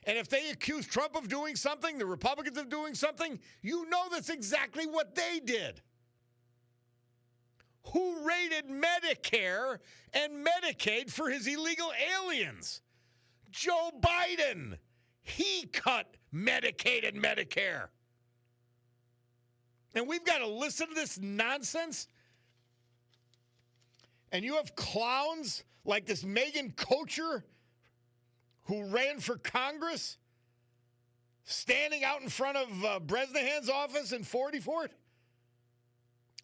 And if they accuse Trump of doing something, the Republicans of doing something, you know that's exactly what they did. Who raided Medicare and Medicaid for his illegal aliens? Joe Biden. He cut Medicaid and Medicare. And we've got to listen to this nonsense? And you have clowns like this Megan Kocher who ran for Congress standing out in front of Bresnahan's office in 44th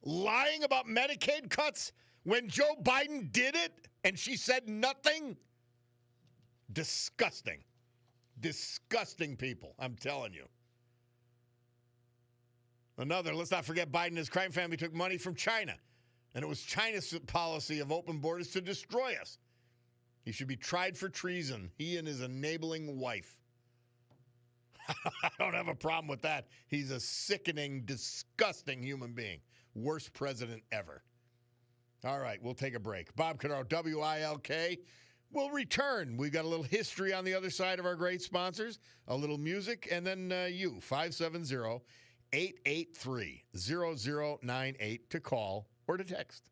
lying about Medicaid cuts when Joe Biden did it and she said nothing. Disgusting. Disgusting people, I'm telling you. Another, let's not forget Biden and his crime family took money from China. And it was China's policy of open borders to destroy us. He should be tried for treason, he and his enabling wife. I don't have a problem with that. He's a sickening, disgusting human being. Worst president ever. All right, we'll take a break. Bob Cordaro, WILK. We'll return. We've got a little history on the other side of our great sponsors, a little music, and then you, 570-883-0098 to call or to text.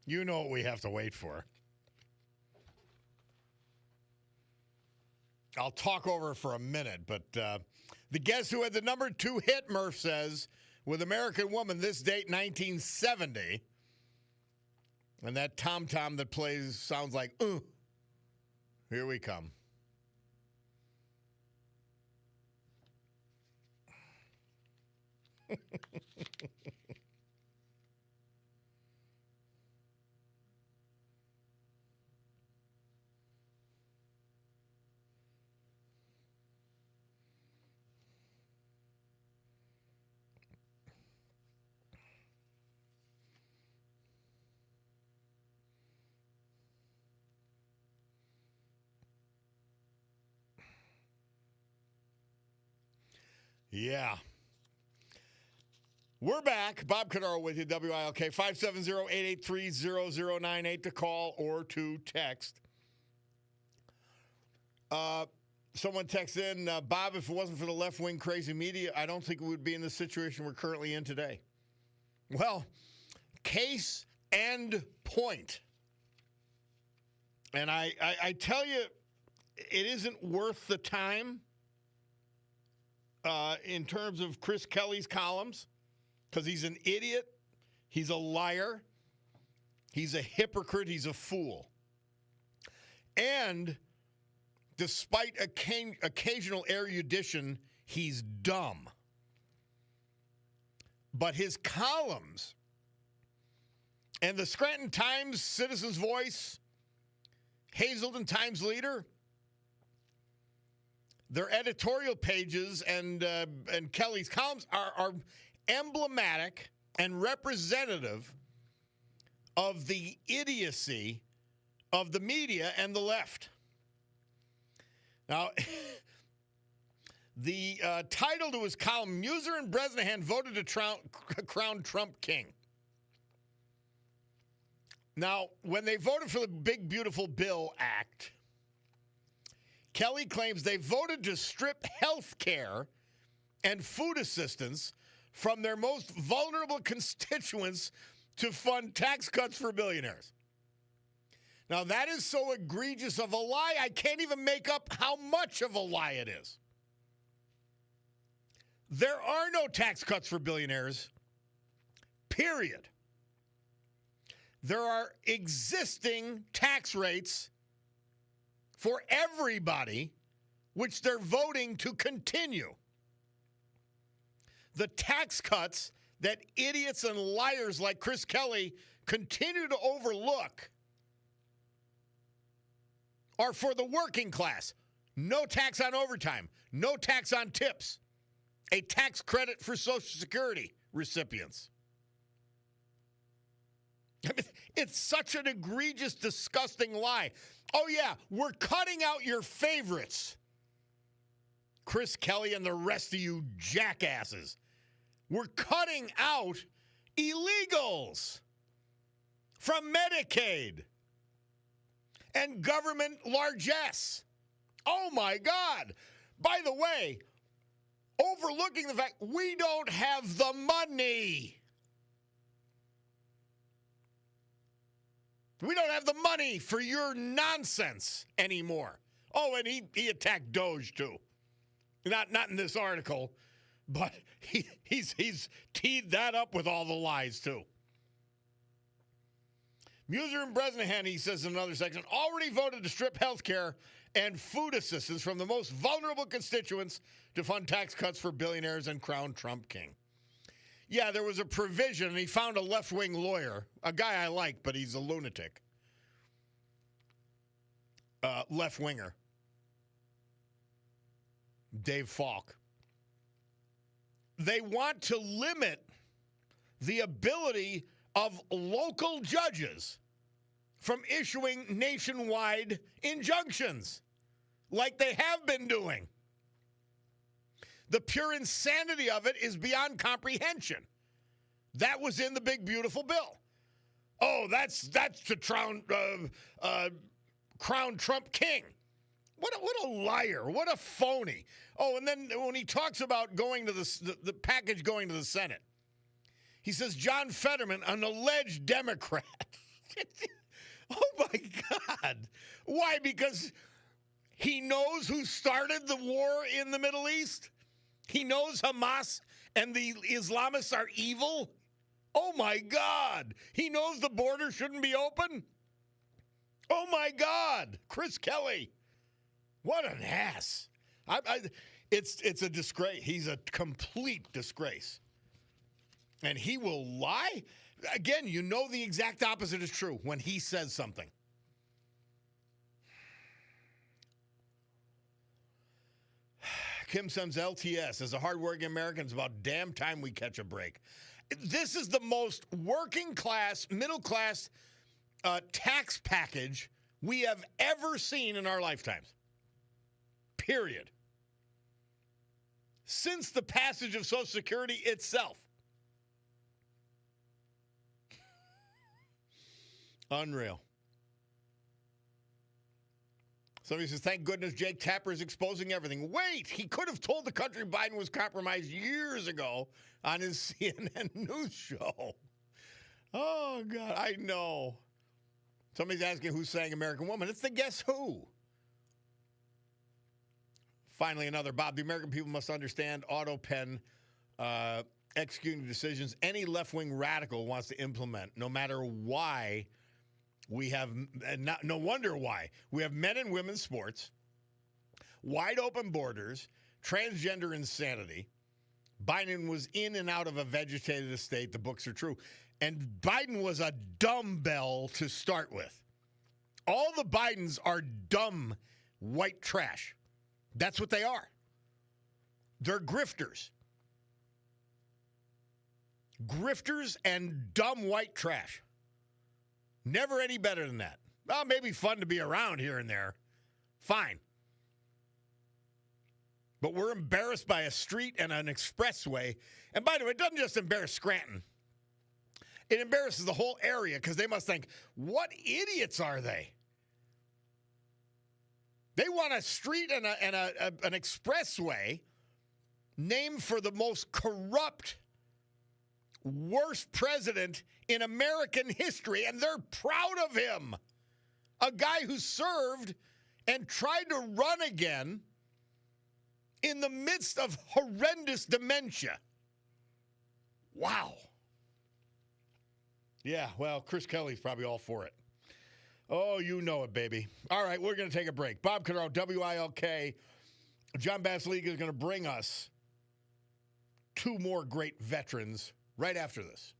You know what we have to wait for. I'll talk over for a minute, but the guess who had the number 2 hit, Murph says, with American Woman this date, 1970. And that tom-tom that plays sounds like, here we come. Yeah. We're back. Bob Cordaro with you, WILK, 570-883-0098 to call or to text. Someone texts in, Bob, if it wasn't for the left-wing crazy media, I don't think we would be in the situation we're currently in today. Well, case and point. And I tell you, it isn't worth the time in terms of Chris Kelly's columns, because he's an idiot, he's a liar, he's a hypocrite, he's a fool. And despite occasional erudition, he's dumb. But his columns and the Scranton Times, Citizen's Voice, Hazelden Times Leader, their editorial pages and Kelly's columns are emblematic and representative of the idiocy of the media and the left. Now, the title to his column, Muser and Bresnahan voted to crown Trump king. Now, when they voted for the Big Beautiful Bill Act, Kelly claims they voted to strip health care and food assistance from their most vulnerable constituents to fund tax cuts for billionaires. Now, that is so egregious of a lie, I can't even make up how much of a lie it is. There are no tax cuts for billionaires, period. There are existing tax rates for everybody, which they're voting to continue. The tax cuts that idiots and liars like Chris Kelly continue to overlook are for the working class. No tax on overtime, no tax on tips, a tax credit for Social Security recipients. I mean, it's such an egregious, disgusting lie. Oh, yeah, we're cutting out your favorites, Chris Kelly and the rest of you jackasses. We're cutting out illegals from Medicaid and government largesse. Oh, my God. By the way, overlooking the fact we don't have the money. We don't have the money for your nonsense anymore. Oh, and he attacked Doge, too. Not in this article, but he's teed that up with all the lies, too. Muser and Bresnahan, he says in another section, already voted to strip health care and food assistance from the most vulnerable constituents to fund tax cuts for billionaires and crown Trump king. Yeah, there was a provision, and he found a left-wing lawyer, a guy I like, but he's a lunatic. Left-winger. Dave Falk. They want to limit the ability of local judges from issuing nationwide injunctions like they have been doing. The pure insanity of it is beyond comprehension. That was in the Big Beautiful Bill. Oh, that's to crown Trump king. What a liar. What a phony. Oh, and then when he talks about going to the package going to the Senate, he says John Fetterman, an alleged Democrat, Oh, my God. Why? Because he knows who started the war in the Middle East? He knows Hamas and the Islamists are evil? Oh, my God. He knows the border shouldn't be open? Oh, my God. Chris Kelly. What an ass. It's a disgrace. He's a complete disgrace. And he will lie? Again, you know the exact opposite is true when he says something. Kim sends LTS. As a hardworking American, it's about damn time we catch a break. This is the most working class, middle class tax package we have ever seen in our lifetimes. Period. Since the passage of Social Security itself. Unreal. Somebody says, thank goodness Jake Tapper is exposing everything. Wait, he could have told the country Biden was compromised years ago on his CNN news show. Oh, God, I know. Somebody's asking who's saying American Woman. It's the Guess Who. Finally, another Bob. The American people must understand auto pen executing decisions any left-wing radical wants to implement, no matter why. We have, no wonder why. We have men and women's sports, wide open borders, transgender insanity. Biden was in and out of a vegetated estate. The books are true. And Biden was a dumbbell to start with. All the Bidens are dumb white trash. That's what they are. They're grifters. Grifters and dumb white trash. Never any better than that. Well, maybe fun to be around here and there. Fine. But we're embarrassed by a street and an expressway. And by the way, it doesn't just embarrass Scranton. It embarrasses the whole area because they must think, what idiots are they? They want a street and an expressway named for the most corrupt, worst president in American history, and they're proud of him. A guy who served and tried to run again in the midst of horrendous dementia. Wow. Yeah, well, Chris Kelly's probably all for it. Oh, you know it, baby. All right, we're going to take a break. Bob Cordaro, WILK. John Basiliga is going to bring us two more great veterans right after this.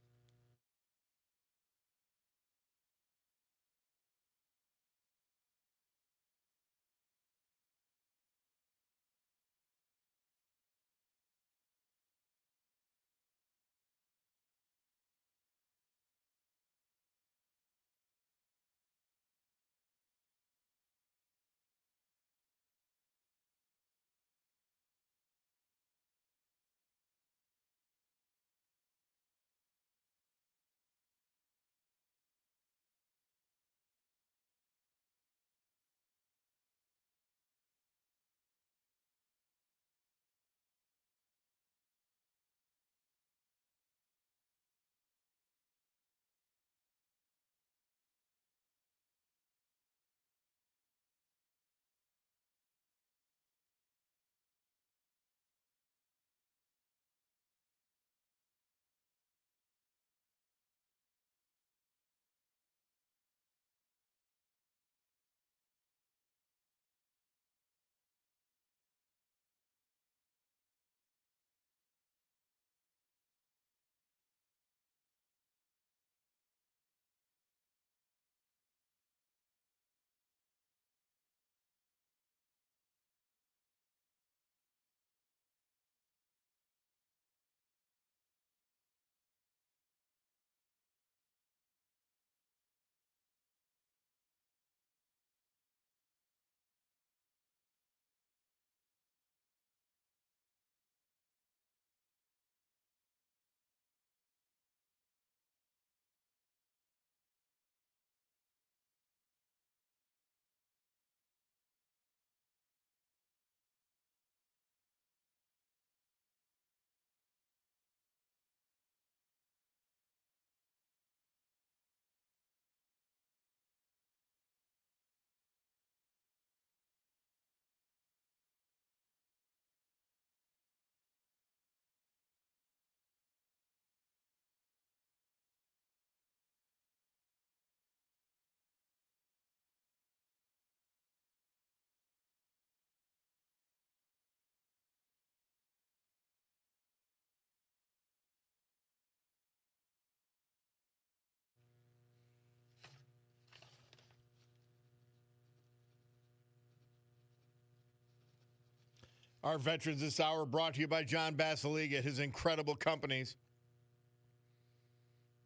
Our Veterans this hour brought to you by John Basiliga, his incredible companies.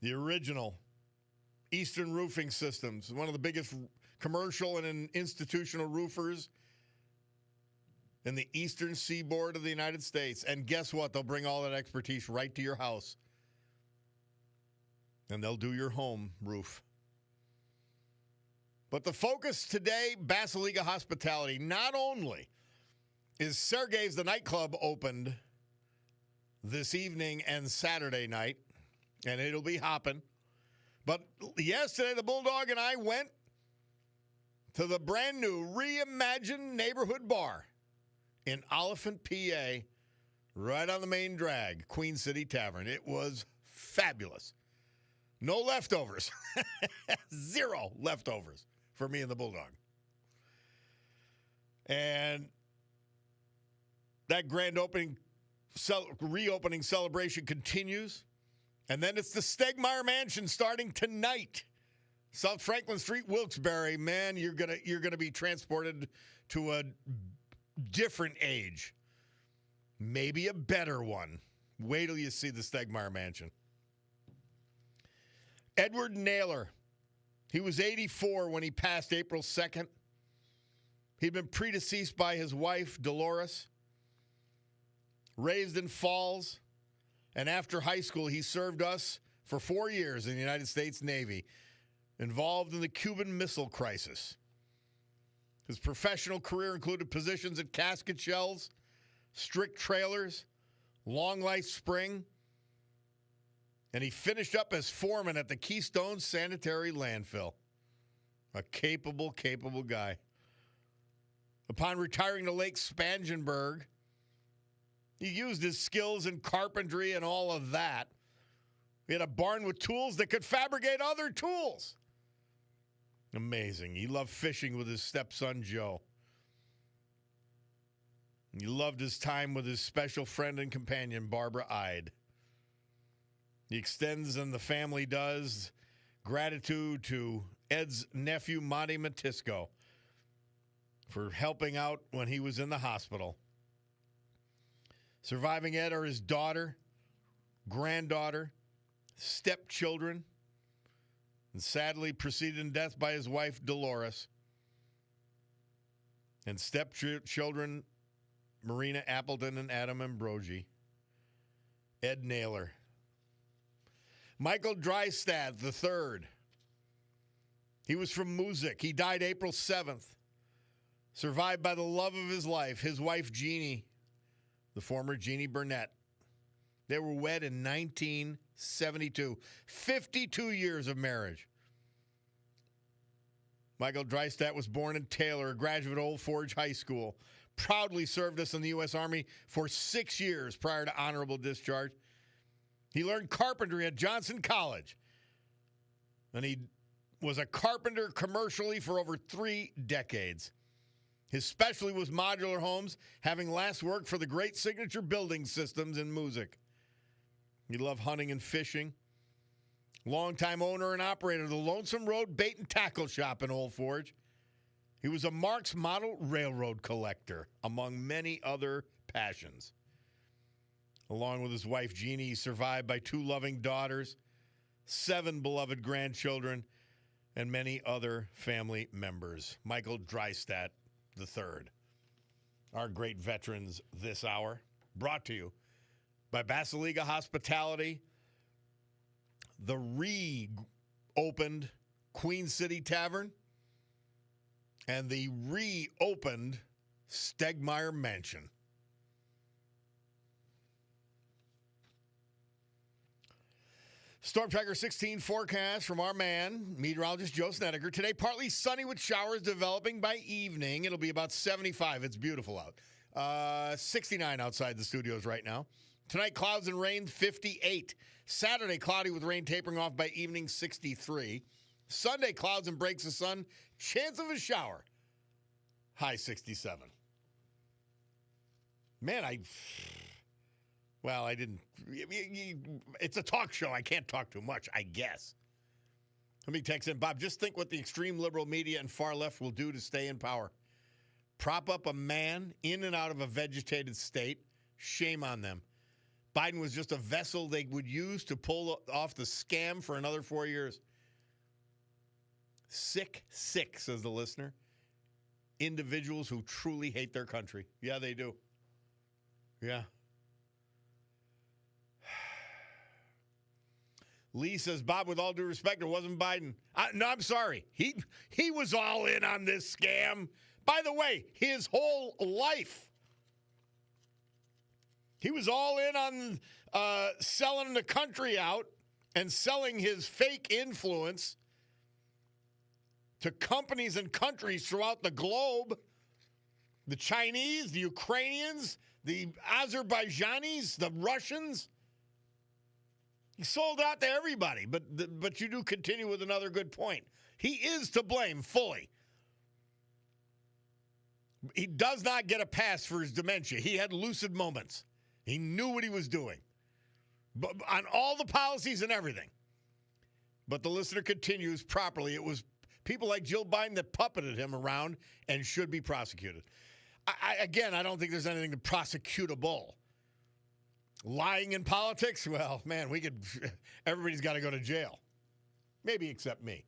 The original Eastern Roofing Systems, one of the biggest commercial and institutional roofers in the eastern seaboard of the United States. And guess what? They'll bring all that expertise right to your house. And they'll do your home roof. But the focus today, Basiliga Hospitality, not only is Sergei's the nightclub opened this evening and Saturday night, and it'll be hopping. But yesterday, the Bulldog and I went to the brand new reimagined neighborhood bar in Oliphant, PA, right on the main drag, Queen City Tavern. It was fabulous. No leftovers. 0 leftovers for me and the Bulldog. And that grand reopening celebration continues. And then it's the Stegmeyer Mansion starting tonight. South Franklin Street, Wilkes-Barre. Man, you're gonna be transported to a different age. Maybe a better one. Wait till you see the Stegmeyer Mansion. Edward Naylor. He was 84 when he passed April 2nd. He'd been predeceased by his wife, Dolores. Raised in Falls, and after high school, he served us for 4 years in the United States Navy, involved in the Cuban Missile Crisis. His professional career included positions at Casket Shells, Strict Trailers, Long Life Spring, and he finished up as foreman at the Keystone Sanitary Landfill. A capable guy. Upon retiring to Lake Spangenberg, he used his skills in carpentry and all of that. He had a barn with tools that could fabricate other tools. Amazing. He loved fishing with his stepson, Joe. He loved his time with his special friend and companion, Barbara Ide. He extends, and the family does, gratitude to Ed's nephew, Monty Matisco, for helping out when he was in the hospital. Surviving Ed are his daughter, granddaughter, stepchildren, and sadly preceded in death by his wife, Dolores, and stepchildren, Marina Appleton and Adam Ambrogi. Ed Naylor. Michael Drystad III. He was from Music. He died April 7th. Survived by the love of his life, his wife, Jeannie, the former Jeannie Burnett. They were wed in 1972. 52 years of marriage. Michael Drystad was born in Taylor, a graduate of Old Forge High School. Proudly served us in the U.S. Army for 6 years prior to honorable discharge. He learned carpentry at Johnson College. And he was a carpenter commercially for over 3 decades. His specialty was modular homes, having last worked for the Great Signature Building Systems in Music. He loved hunting and fishing. Longtime owner and operator of the Lonesome Road Bait and Tackle Shop in Old Forge. He was a Marx model railroad collector, among many other passions. Along with his wife, Jeannie, he's survived by 2 loving daughters, 7 beloved grandchildren, and many other family members. Michael Drystad III. Our great veterans this hour, brought to you by Basiliga Hospitality, the reopened Queen City Tavern, and the reopened Stegmeyer Mansion. Storm Tracker 16 forecast from our man, meteorologist Joe Snedeker. Today, partly sunny with showers developing by evening. It'll be about 75. It's beautiful out. 69 outside the studios right now. Tonight, clouds and rain, 58. Saturday, cloudy with rain tapering off by evening, 63. Sunday, clouds and breaks of sun. Chance of a shower. High 67. Man, I didn't. It's a talk show. I can't talk too much, I guess. Let me text in. Bob, just think what the extreme liberal media and far left will do to stay in power. prop up a man in and out of a vegetated state. Shame on them. Biden was just a vessel they would use to pull off the scam for another 4 years. Sick, says the listener. Individuals who truly hate their country. Yeah, they do. Yeah. Lee says, Bob, with all due respect, it wasn't Biden. No, I'm sorry. He was all in on this scam. By the way, his whole life. He was all in on selling the country out and selling his fake influence to companies and countries throughout the globe. The Chinese, the Ukrainians, the Azerbaijanis, the Russians. He sold out to everybody, but you do continue with another good point. He is to blame fully. He does not get a pass for his dementia. He had lucid moments. He knew what he was doing, but on all the policies and everything. But the listener continues properly. It was people like Jill Biden that puppeted him around and should be prosecuted. I don't think there's anything to prosecutable. Lying in politics? Well, man, everybody's got to go to jail. Maybe except me.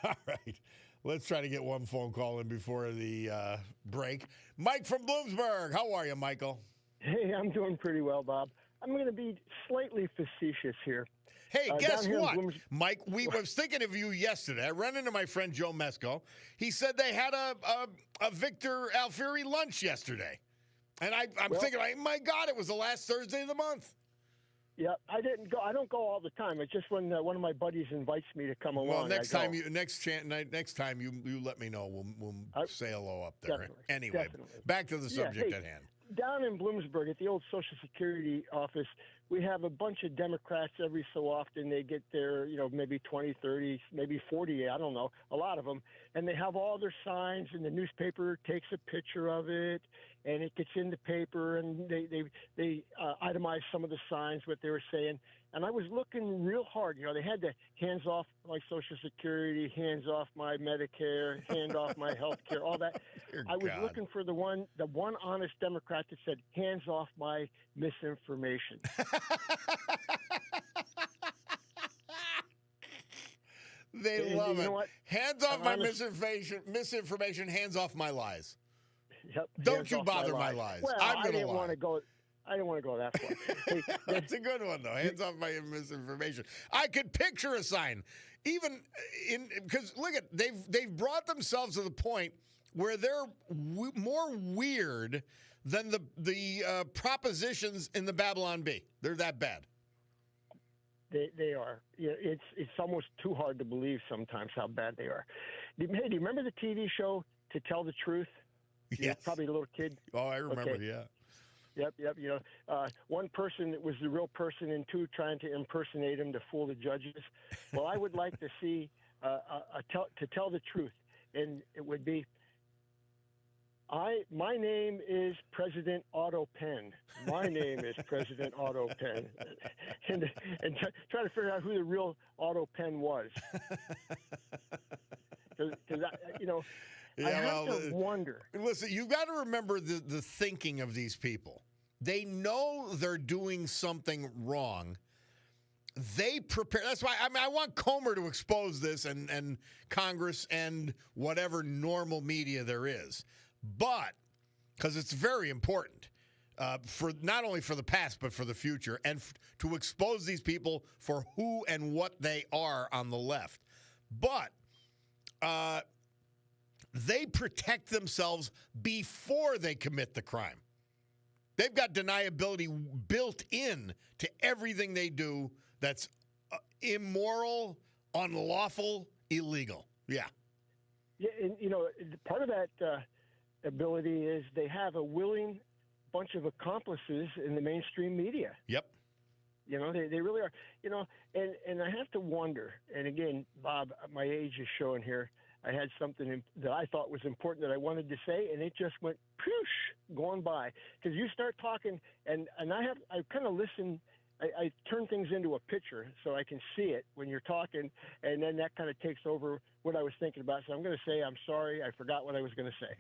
All right. Let's try to get one phone call in before the break. Mike from Bloomsburg. How are you, Michael? Hey, I'm doing pretty well, Bob. I'm going to be slightly facetious here. Hey, guess what, Mike? I was thinking of you yesterday. I ran into my friend Joe Mesco. He said they had a Victor Alfieri lunch yesterday. And I'm thinking, my God, it was the last Thursday of the month. Yeah, I didn't go. I don't go all the time. It's just when one of my buddies invites me to come along. Well, next time you let me know. We'll say hello up there. Definitely, anyway, definitely. Back to the subject at hand. Down in Bloomsburg at the old Social Security office, we have a bunch of Democrats every so often. They get there, maybe 20, 30, maybe 40, I don't know, a lot of them. And they have all their signs, and the newspaper takes a picture of it, and it gets in the paper, and they itemize some of the signs, what they were saying. And I was looking real hard. They had the hands off my Social Security, hands off my Medicare, hand off my health care, all that. I was looking for the one honest Democrat that said, hands off my misinformation. They love it. Know what? Hands off my misinformation, hands off my lies. Yep, Don't you bother my lies. Well, I'm going to lie. I didn't want to go that far. Hey, that's a good one, though. Hands off my misinformation. I could picture a sign, even because look at they've brought themselves to the point where they're more weird than the propositions in the Babylon Bee. They're that bad. They are. Yeah, it's almost too hard to believe sometimes how bad they are. Hey, do you remember the TV show To Tell the Truth? Yes. You're probably a little kid. Oh, I remember. Okay. Yeah. Yep. One person was the real person, and two trying to impersonate him to fool the judges. Well, I would like to see To Tell the Truth, and it would be, my name is President Otto Penn. My name is President Otto Penn, and try to figure out who the real Otto Penn was, because I have to wonder. Listen, you've got to remember the thinking of these people. They know they're doing something wrong. They prepare. That's why I want Comer to expose this and Congress and whatever normal media there is. But because it's very important for not only for the past but for the future, and to expose these people for who and what they are on the left. But they protect themselves before they commit the crime. They've got deniability built in to everything they do that's immoral, unlawful, illegal. Yeah. Yeah, and part of that ability is they have a willing bunch of accomplices in the mainstream media. Yep. They really are. And I have to wonder. And again, Bob, my age is showing here. I had something that I thought was important that I wanted to say, and it just went poosh, going by. Because you start talking, and I kind of listen I turn things into a picture so I can see it when you're talking, and then that kind of takes over what I was thinking about. So I'm going to say I'm sorry. I forgot what I was going to say.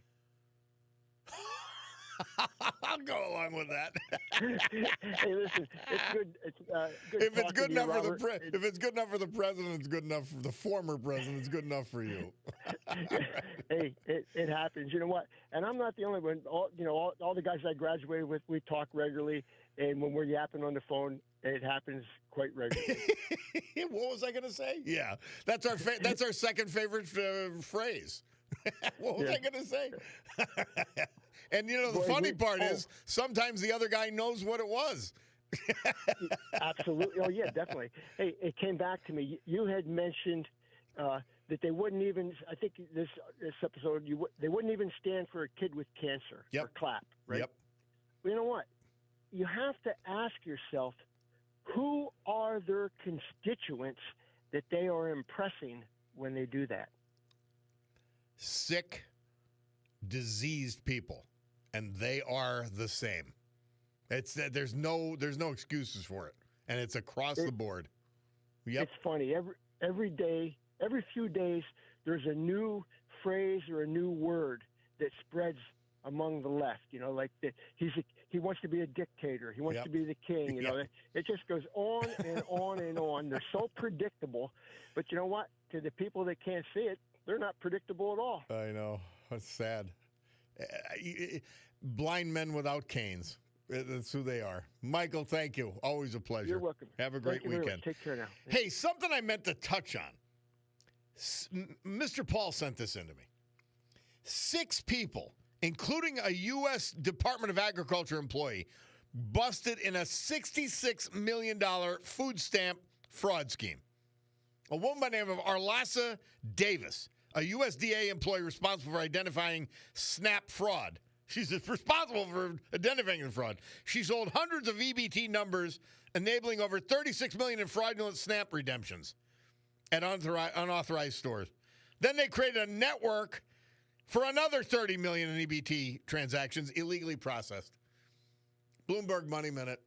I'll go along with that. Hey, listen, it's good. It's good. If it's good talking to you, enough for the Robert. if it's good enough for the president, it's good enough for the former president. It's good enough for you. Hey, it happens. You know what? And I'm not the only one. All the guys I graduated with, we talk regularly, and when we're yapping on the phone, it happens quite regularly. What was I going to say? Yeah, that's our second favorite phrase. What was I going to say? And the Boy, funny part is sometimes the other guy knows what it was. Absolutely. Oh, yeah, definitely. Hey, it came back to me. You had mentioned that they wouldn't even. I think this episode, they wouldn't even stand for a kid with cancer or clap. Right. Yep. Well, you know what? You have to ask yourself, who are their constituents that they are impressing when they do that? Sick, diseased people, and they are the same. It's there's no excuses for it, and it's across the board. Yep. It's funny. Every day, every few days, there's a new phrase or a new word that spreads among the left. Like he wants to be a dictator. He wants to be the king. It just goes on and on and on. They're so predictable, but you know what? To the people that can't see it, they're not predictable at all. I know. That's sad. Blind men without canes. That's who they are. Michael, thank you. Always a pleasure. You're welcome. Have a great weekend. Take care now. Hey, something I meant to touch on. Mr. Paul sent this into me. 6 people, including a U.S. Department of Agriculture employee, busted in a $66 million food stamp fraud scheme. A woman by the name of Arlassa Davis, a USDA employee responsible for identifying SNAP fraud. She's responsible for identifying the fraud. She sold hundreds of EBT numbers, enabling over $36 million in fraudulent SNAP redemptions at unauthorized stores. Then they created a network for another $30 million in EBT transactions illegally processed. Bloomberg Money Minute.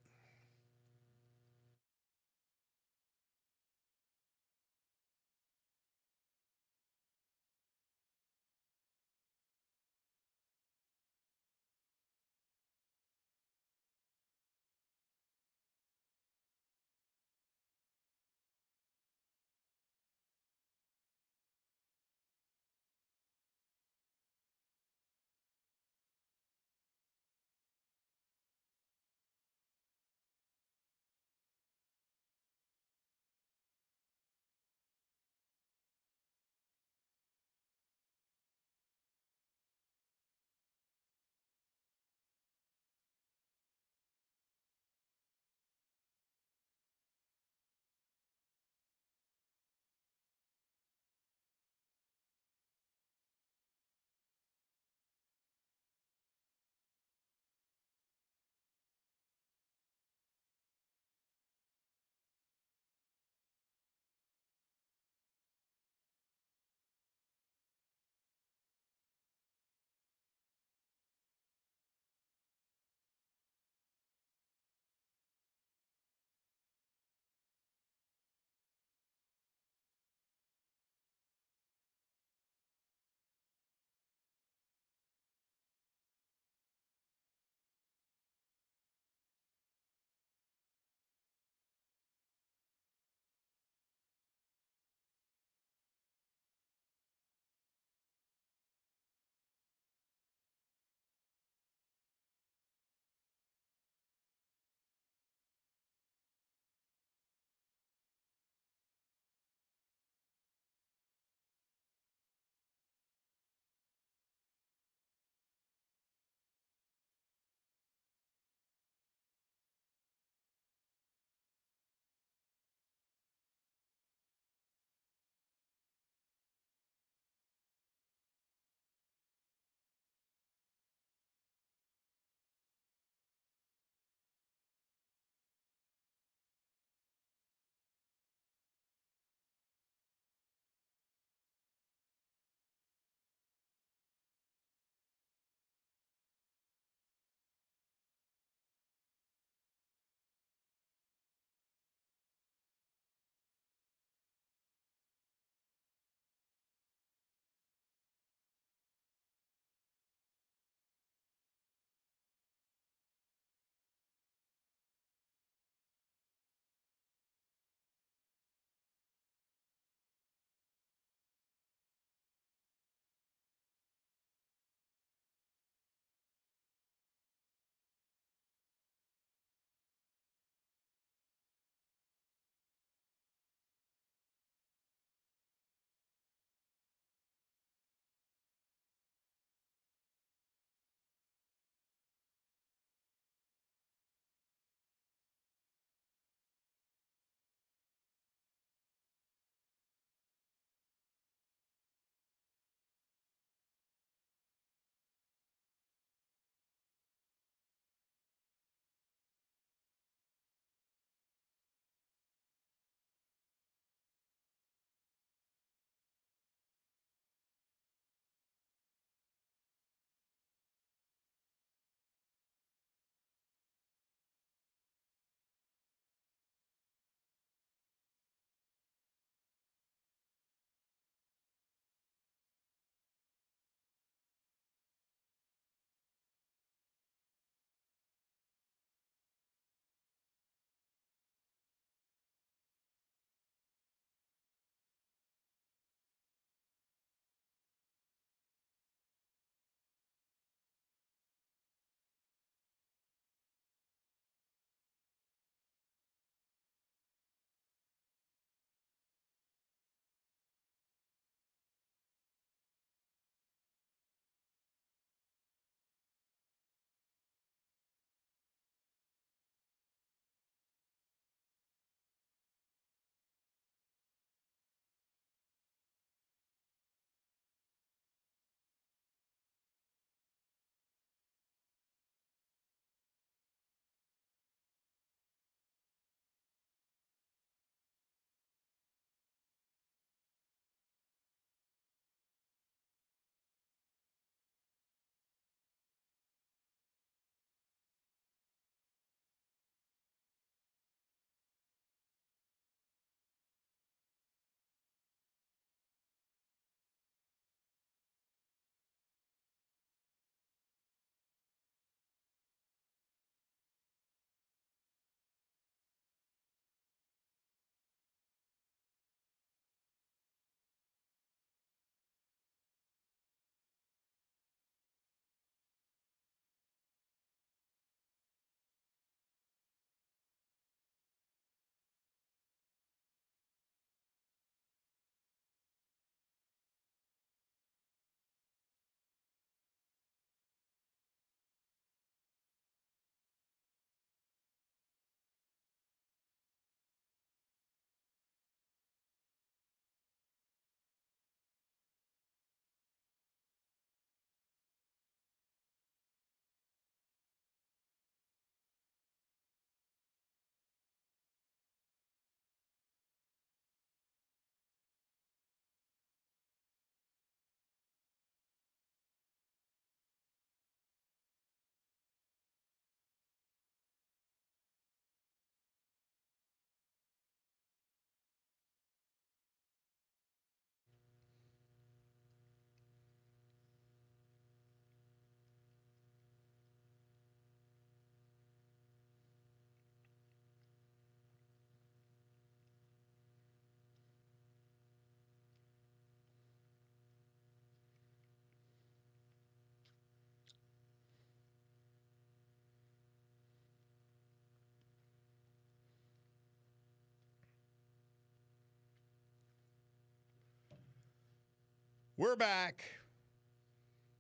We're back.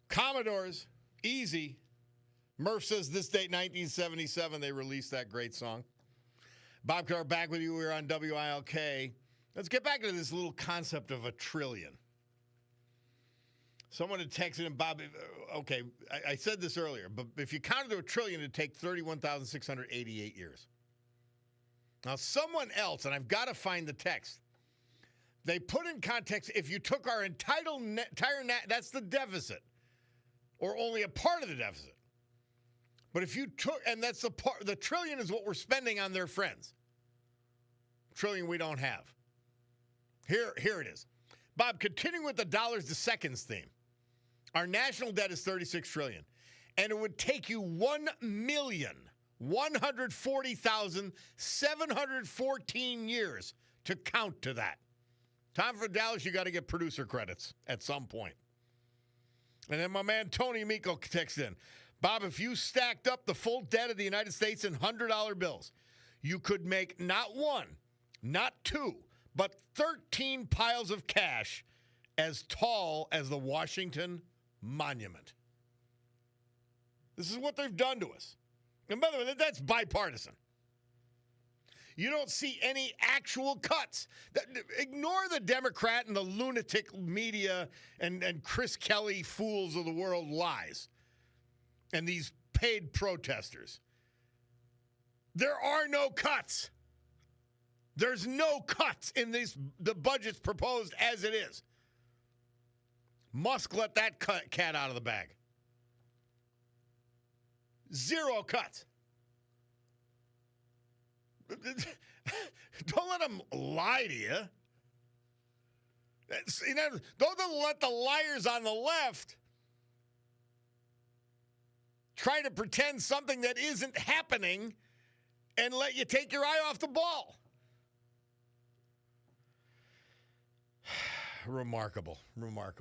Commodores, easy. Murph says this date, 1977, they released that great song. Bob Carr back with you. We're on WILK. Let's get back to this little concept of a trillion. Someone had texted him, Bob, okay, I said this earlier, but if you counted to a trillion, it'd take 31,688 years. Now, someone else, and I've got to find the text, they put in context, if you took our entire that's the deficit, or only a part of the deficit. But if you took, and that's the trillion is what we're spending on their friends. Trillion we don't have. Here it is. Bob, continuing with the dollars to seconds theme. Our national debt is 36 trillion. And it would take you 1,140,714 years to count to that. Time for Dallas, you got to get producer credits at some point. And then my man Tony Miko texts in. Bob, if you stacked up the full debt of the United States in $100 bills, you could make not one, not two, but 13 piles of cash as tall as the Washington Monument. This is what they've done to us. And by the way, that's bipartisan. You don't see any actual cuts. Ignore the Democrat and the lunatic media and Chris Kelly fools of the world lies and these paid protesters. There are no cuts. There's no cuts in the budgets proposed as it is. Musk let that cat out of the bag. Zero cuts. Don't let them lie to you. Don't let the liars on the left try to pretend something that isn't happening and let you take your eye off the ball. Remarkable. All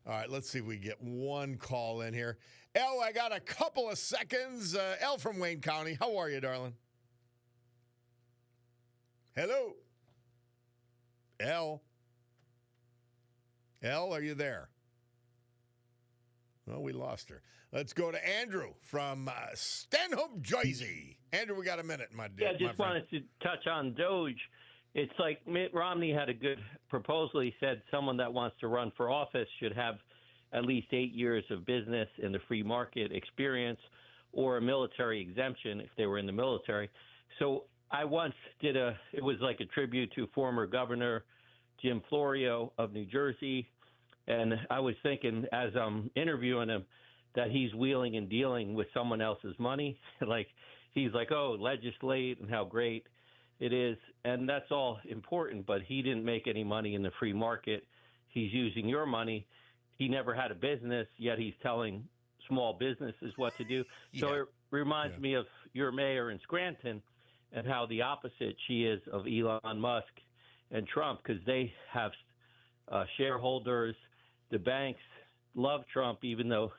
right, let's see if we get one call in here. Elle, I got a couple of seconds. Elle from Wayne County. How are you, darling? Hello? Elle? Elle, are you there? Well, we lost her. Let's go to Andrew from Stanhope, Jersey. Andrew, we got a minute, my dear. Yeah, I just wanted to touch on Doge. It's like Mitt Romney had a good proposal. He said someone that wants to run for office should have at least 8 years of business in the free market experience or a military exemption if they were in the military. So I once it was like a tribute to former Governor Jim Florio of New Jersey. And I was thinking as I'm interviewing him that he's wheeling and dealing with someone else's money. Like he's like, oh, legislate and how great it is. And that's all important, but he didn't make any money in the free market. He's using your money. He never had a business, yet he's telling small businesses what to do. So it reminds me of your mayor in Scranton and how the opposite she is of Elon Musk and Trump, because they have shareholders. The banks love Trump, even though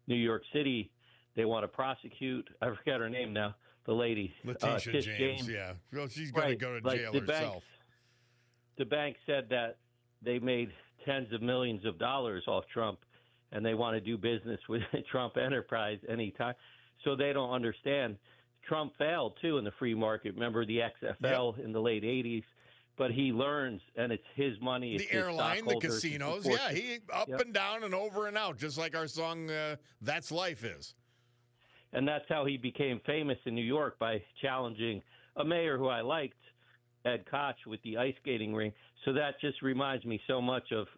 New York City, they want to prosecute. I forget her name now, the lady. Letitia James, yeah. Well, she's going to go to jail herself. The bank said that they made tens of millions of dollars off Trump, and they want to do business with Trump Enterprise anytime. So they don't understand. Trump failed, too, in the free market. Remember the XFL in the late 80s? But he learns, and it's his money. It's the airline, the casinos. Yeah, he up and down and over and out, just like our song, That's Life is. And that's how he became famous in New York, by challenging a mayor who I liked, Ed Koch, with the ice skating rink. So that just reminds me so much of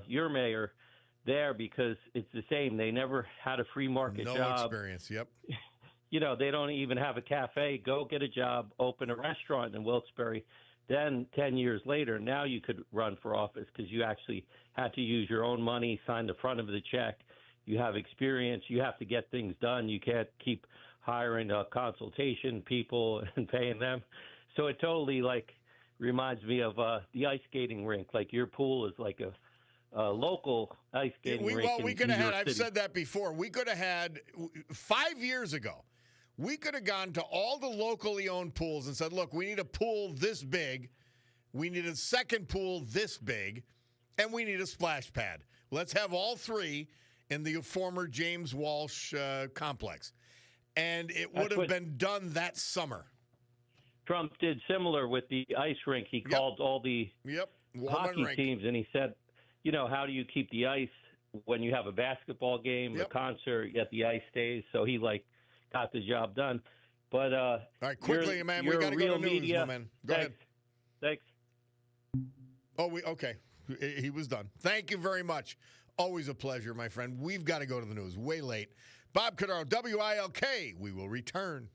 your mayor there, because it's the same. They never had a free market job. No experience, yep. You know, they don't even have a cafe. Go get a job, open a restaurant in Wilkes-Barre. Then 10 years later, now you could run for office because you actually had to use your own money, sign the front of the check. You have experience. You have to get things done. You can't keep hiring consultation people and paying them. So it totally reminds me of the ice skating rink. Like your pool is like a local ice skating rink. Well, we could have had, I've said that before, we could have had 5 years ago. We could have gone to all the locally owned pools and said, look, we need a pool this big. We need a second pool this big. And we need a splash pad. Let's have all three in the former James Walsh complex. And it would have been done that summer. Trump did similar with the ice rink. He called all the hockey teams, and he said, you know, how do you keep the ice when you have a basketball game, a concert, yet the ice stays? So he, got the job done. But all right, quickly, man, we got to go to news, my man. Go ahead. Thanks. Oh, okay. He was done. Thank you very much. Always a pleasure, my friend. We've got to go to the news. Way late. Bob Cordaro, WILK. We will return.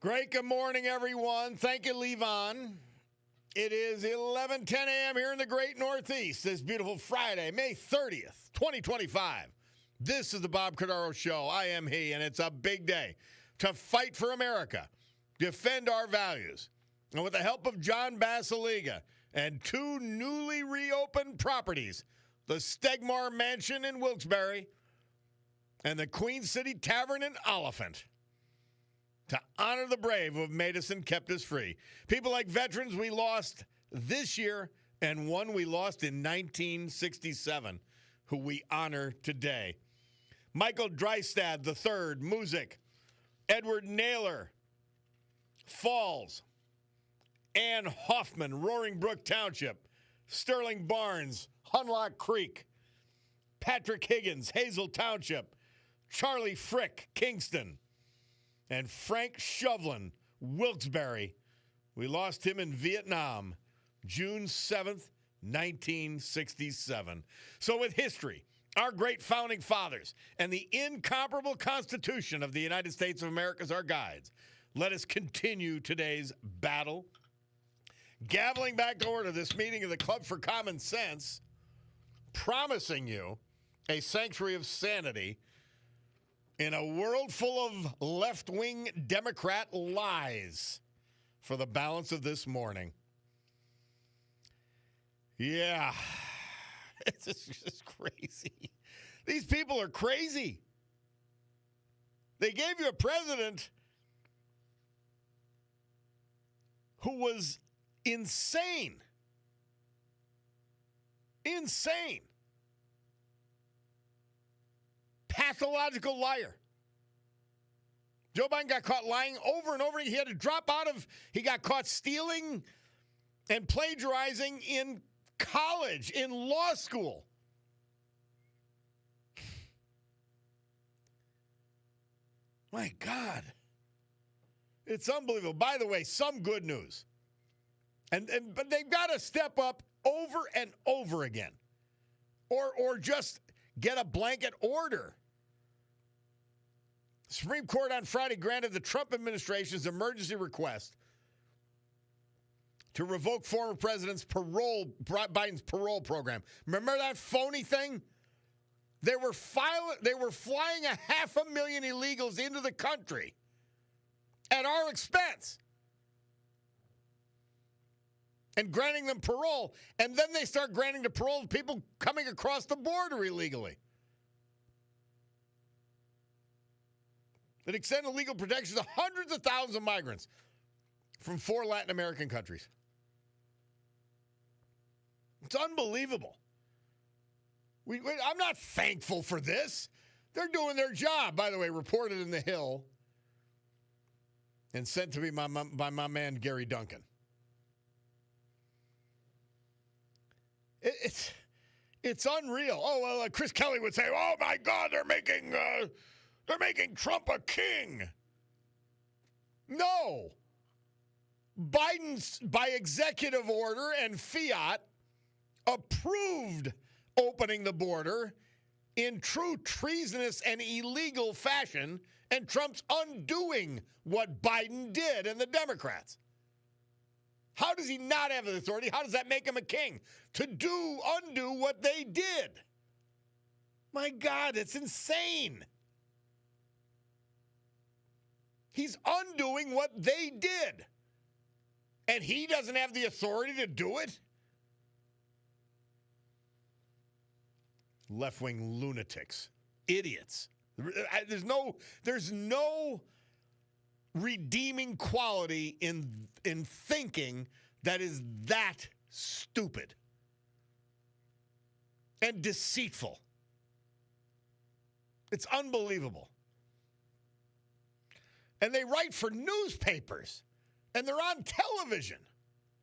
Great good morning, everyone. Thank you, Levon. It is 11:10 a.m. here in the great Northeast this beautiful Friday, May 30th, 2025. This is the Bob Cordaro Show. I am he, and it's a big day to fight for America, defend our values. And with the help of John Basiliga and two newly reopened properties, the Stegmar Mansion in Wilkes-Barre and the Queen City Tavern in Oliphant, to honor the brave who have made us and kept us free. People like veterans we lost this year and one we lost in 1967, who we honor today. Michael Drystad III, Music, Edward Naylor, Falls, Ann Hoffman, Roaring Brook Township, Sterling Barnes, Hunlock Creek, Patrick Higgins, Hazel Township, Charlie Frick, Kingston, and Frank Shovlin, Wilkes-Barre. We lost him in Vietnam, June 7th, 1967. So with history, our great founding fathers, and the incomparable Constitution of the United States of America as our guides, let us continue today's battle. Gaveling back to order this meeting of the Club for Common Sense, promising you a sanctuary of sanity in a world full of left-wing Democrat lies for the balance of this morning. Yeah, it's just crazy. These people are crazy. They gave you a president who was insane. Insane. Pathological liar. Joe Biden got caught lying over and over. He had to drop out of, he got caught stealing and plagiarizing in college, in law school. My God. It's unbelievable. By the way, some good news. But they've got to step up over and over again. Or just get a blanket order. Supreme Court on Friday granted the Trump administration's emergency request to revoke former president's Biden's parole program. Remember that phony thing? They were flying 500,000 illegals into the country at our expense and granting them parole, and then they start granting the parole to people coming across the border illegally. It extended legal protections to hundreds of thousands of migrants from 4 Latin American countries. It's unbelievable. I'm not thankful for this. They're doing their job. By the way, reported in The Hill and sent to me by my man, Gary Duncan. It's unreal. Oh, well, Chris Kelly would say, oh, my God, they're making Trump a king. No. Biden's, by executive order and fiat, approved opening the border in true treasonous and illegal fashion, and Trump's undoing what Biden did and the Democrats. How does he not have the authority? How does that make him a king? To undo what they did. My God, it's insane. He's undoing what they did. And he doesn't have the authority to do it? Left-wing lunatics. Idiots. There's no redeeming quality in thinking that is that stupid and deceitful. It's unbelievable. And they write for newspapers, and they're on television.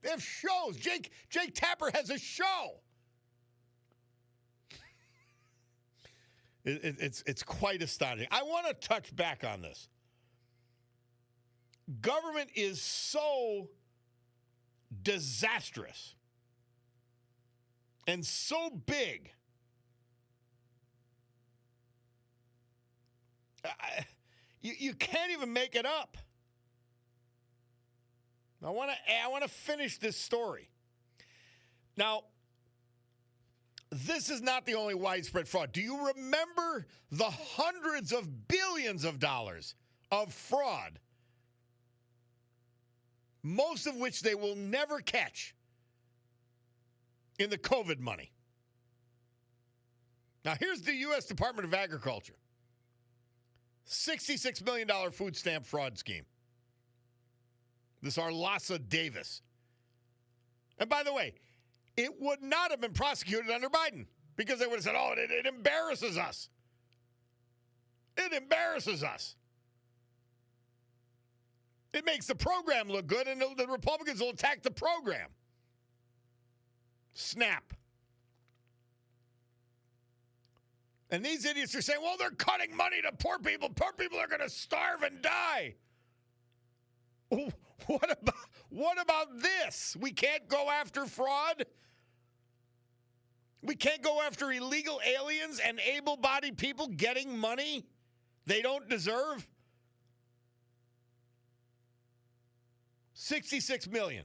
They have shows. Jake Tapper has a show. It's quite astonishing. I want to touch back on this. Government is so disastrous and so big. You can't even make it up. I want to finish this story. Now, this is not the only widespread fraud. Do you remember the hundreds of billions of dollars of fraud, most of which they will never catch in the COVID money? Now, here's the U.S. Department of Agriculture. $66 million food stamp fraud scheme. This Arlasa Davis. And by the way, it would not have been prosecuted under Biden because they would have said, oh, it embarrasses us. It embarrasses us. It makes the program look good, and the Republicans will attack the program. Snap. And these idiots are saying, well, they're cutting money to poor people. Poor people are going to starve and die. What about this? We can't go after fraud? We can't go after illegal aliens and able-bodied people getting money they don't deserve? $66 million.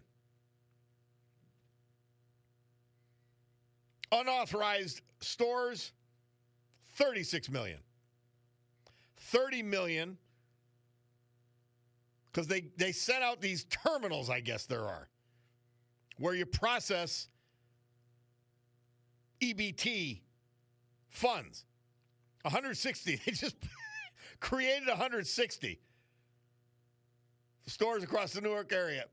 Unauthorized stores, $36 million. $30 million because they sent out these terminals, I guess there are, where you process EBT funds. 160. They just created 160 stores across the Newark area.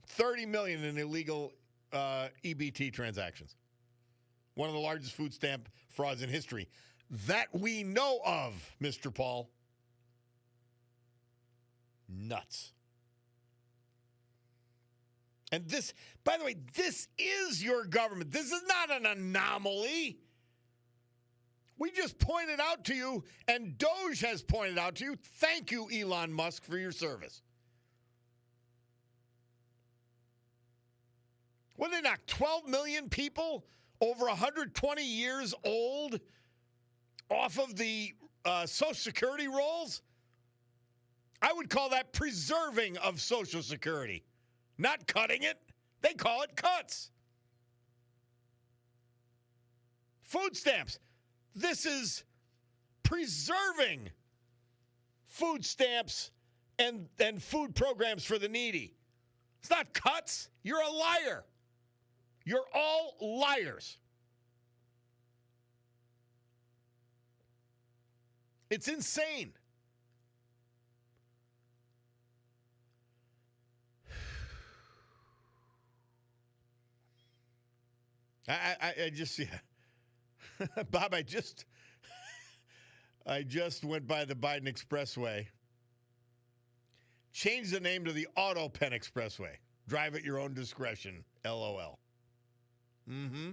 30 million in illegal EBT transactions. One of the largest food stamp frauds in history that we know of, Mr. Paul. Nuts. And this, by the way, this is your government. This is not an anomaly. We just pointed out to you, and Doge has pointed out to you, thank you, Elon Musk, for your service. What did they knock 12 million people over 120 years old off of the Social Security rolls? I would call that preserving of Social Security, not cutting it. They call it cuts. Food stamps. This is preserving food stamps and food programs for the needy. It's not cuts. You're a liar. You're all liars. It's insane. I just, yeah. Bob, I just went by the Biden Expressway. Change the name to the Auto Pen Expressway. Drive at your own discretion. LOL. Mm-hmm.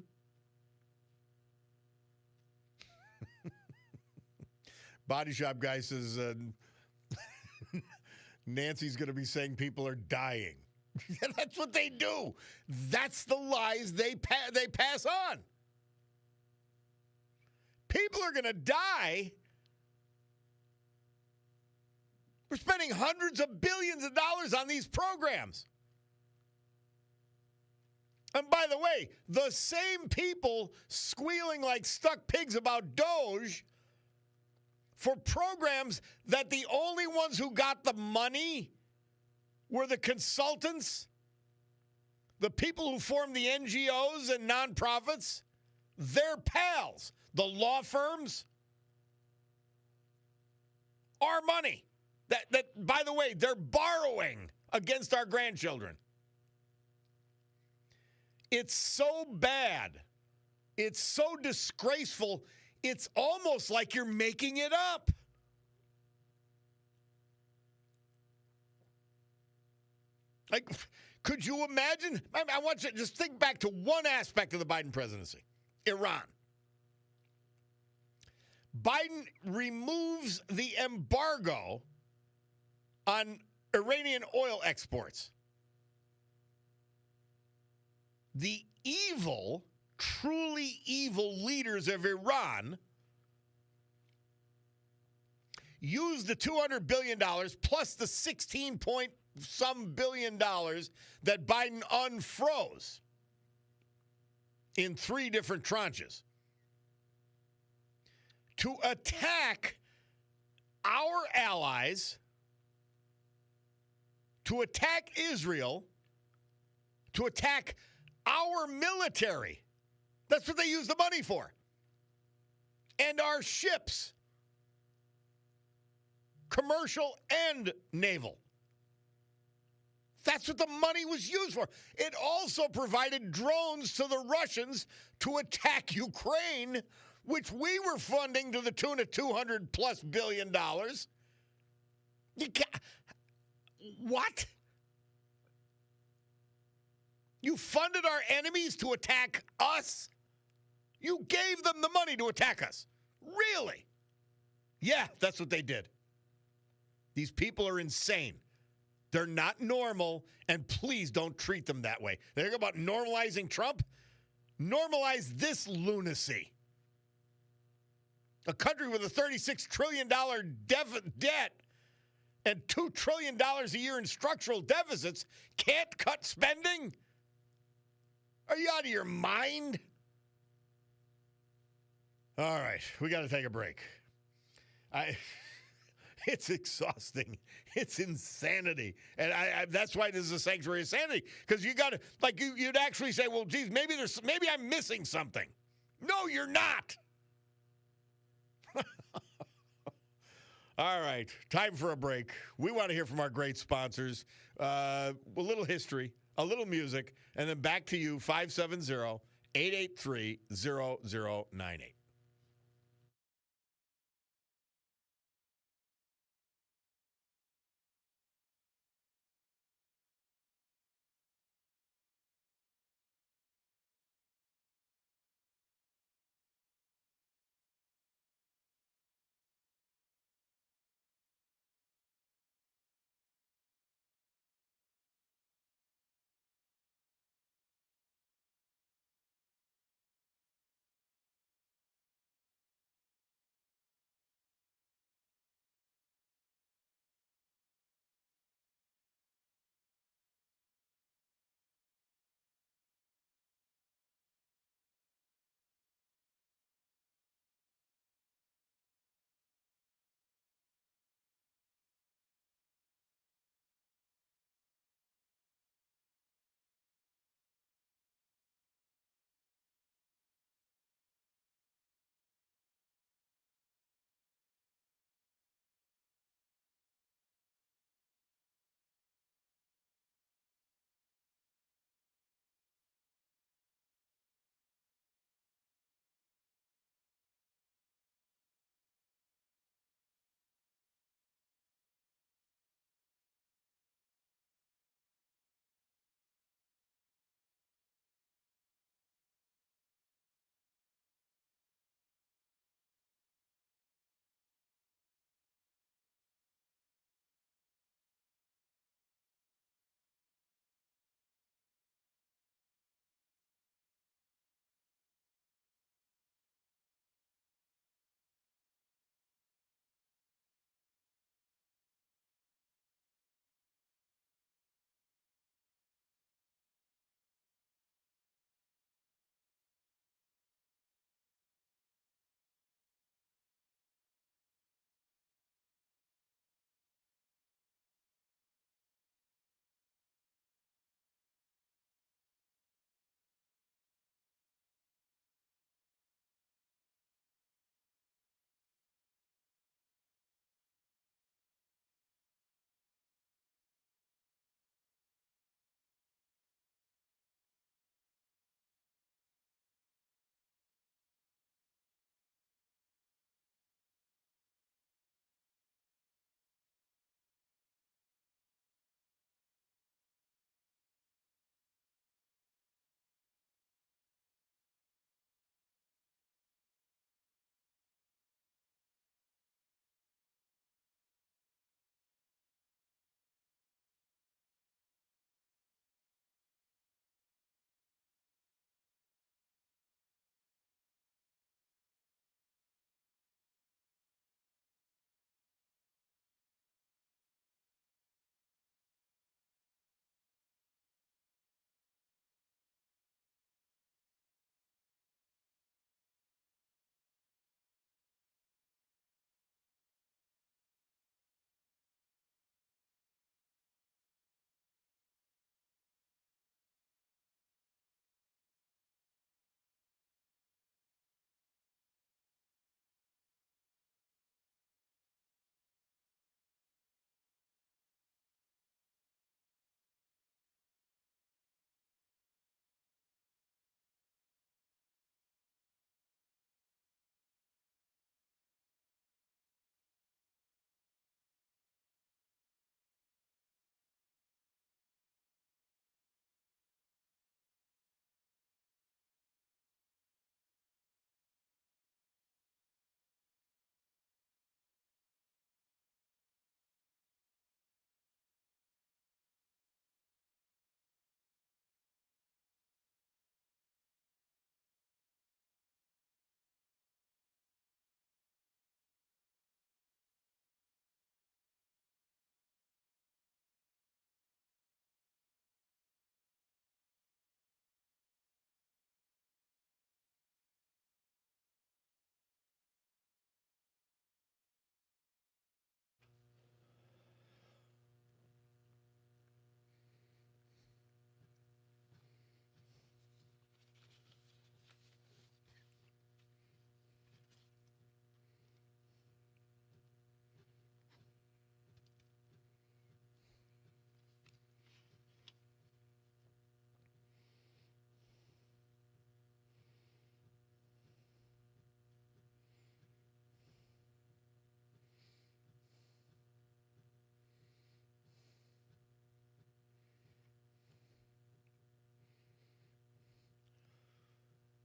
Body Shop guy says Nancy's going to be saying people are dying. That's what they do. That's the lies they pass on. People are going to die. We're spending hundreds of billions of dollars on these programs. And by the way, the same people squealing like stuck pigs about Doge for programs that the only ones who got the money were the consultants, the people who formed the NGOs and nonprofits, their pals, the law firms, our money. That by the way, they're borrowing against our grandchildren. It's so bad. It's so disgraceful. It's almost like you're making it up. Like, could you imagine? I want you to just think back to one aspect of the Biden presidency, Iran. Biden removes the embargo on Iranian oil exports. The evil, truly evil leaders of Iran used the $200 billion plus the $16.8 some billion dollars that Biden unfroze in 3 different tranches to attack our allies, to attack Israel, to attack our military. That's what they use the money for. And our ships, commercial and naval. That's what the money was used for. It also provided drones to the Russians to attack Ukraine, which we were funding to the tune of $200+ billion. What? You funded our enemies to attack us? You gave them the money to attack us. Really? Yeah, that's what they did. These people are insane. They're not normal, and please don't treat them that way. They talk about normalizing Trump. Normalize this lunacy. A country with a $36 trillion debt and $2 trillion a year in structural deficits can't cut spending? Are you out of your mind? All right, we got to take a break. It's exhausting. It's insanity. And that's why this is a sanctuary of sanity. Because you got to, like, you'd actually say, well, geez, maybe I'm missing something. No, you're not. All right, time for a break. We want to hear from our great sponsors. A little history, a little music, and then back to you, 570-883-0098.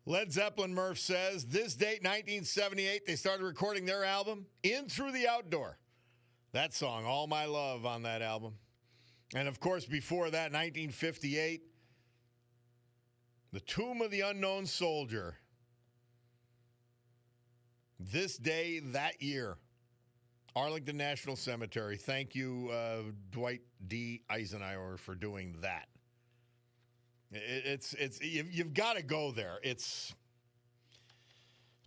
Led Zeppelin, Murph says, this date, 1978, they started recording their album, In Through the Outdoor. That song, All My Love, on that album. And, of course, before that, 1958, The Tomb of the Unknown Soldier. This day, that year, Arlington National Cemetery. Thank you, Dwight D. Eisenhower, for doing that. You've got to go there. It's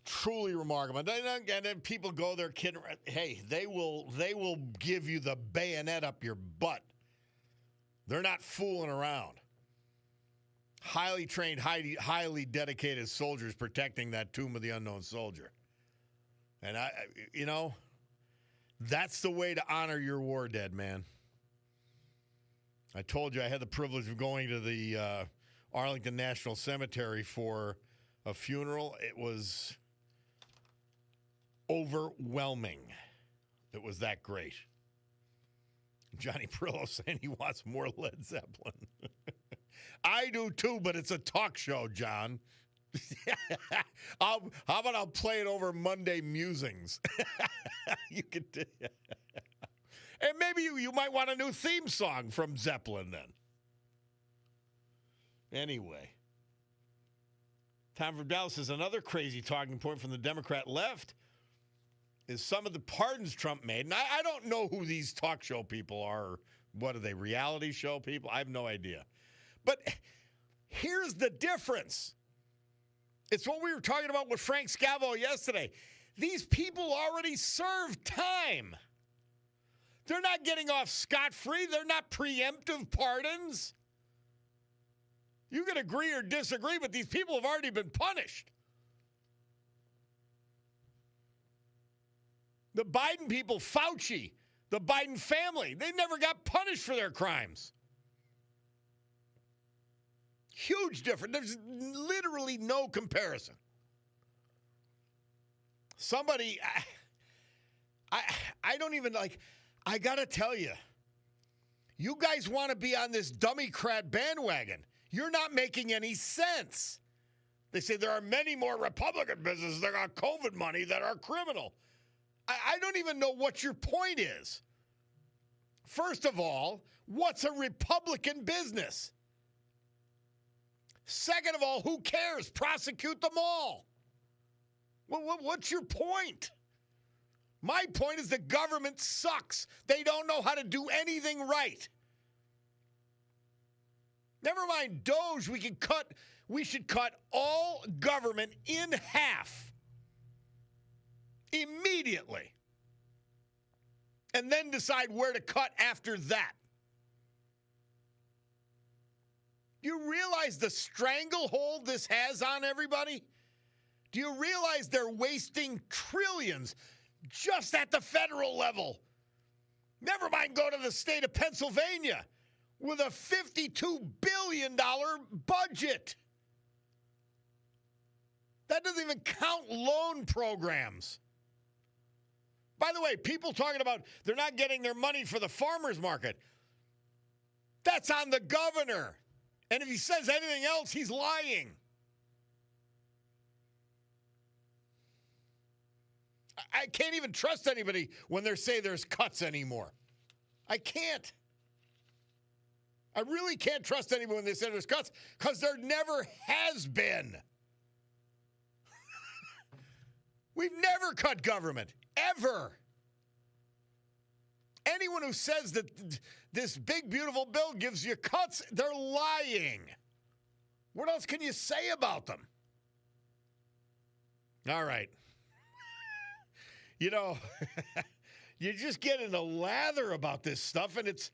truly remarkable. And then people go there kidding. Hey, they will give you the bayonet up your butt. They're not fooling around. Highly trained, highly dedicated soldiers protecting that Tomb of the Unknown Soldier. And that's the way to honor your war dead, man. I told you I had the privilege of going to the Arlington National Cemetery for a funeral. It was overwhelming. It was that great. Johnny Perillo saying he wants more Led Zeppelin. I do too, but it's a talk show, John. How about I'll play it over Monday Musings? You could do. And maybe you might want a new theme song from Zeppelin then. Anyway. Tom from Dallas says another crazy talking point from the Democrat left is some of the pardons Trump made. And I don't know who these talk show people are. What are they, reality show people? I have no idea. But here's the difference. It's what we were talking about with Frank Scavo yesterday. These people already served time. They're not getting off scot-free. They're not preemptive pardons. You can agree or disagree, but these people have already been punished. The Biden people, Fauci, the Biden family, they never got punished for their crimes. Huge difference. There's literally no comparison. Somebody, I don't even like... I got to tell you, you guys want to be on this dummy-crat bandwagon. You're not making any sense. They say there are many more Republican businesses that got COVID money that are criminal. I don't even know what your point is. First of all, what's a Republican business? Second of all, who cares? Prosecute them all. What's your point? My point is the government sucks. They don't know how to do anything right. Never mind Doge, we should cut all government in half immediately. And then decide where to cut after that. You realize the stranglehold this has on everybody? Do you realize they're wasting trillions just at the federal level? Never mind go to the state of Pennsylvania with a $52 billion budget. That doesn't even count loan programs. By the way, people talking about they're not getting their money for the farmers market. That's on the governor. And if he says anything else, he's lying. I can't even trust anybody when they say there's cuts anymore. I can't. I really can't trust anyone when they say there's cuts because there never has been. We've never cut government, ever. Anyone who says that this big, beautiful bill gives you cuts, they're lying. What else can you say about them? All right. You know, you just get in a lather about this stuff, and it's,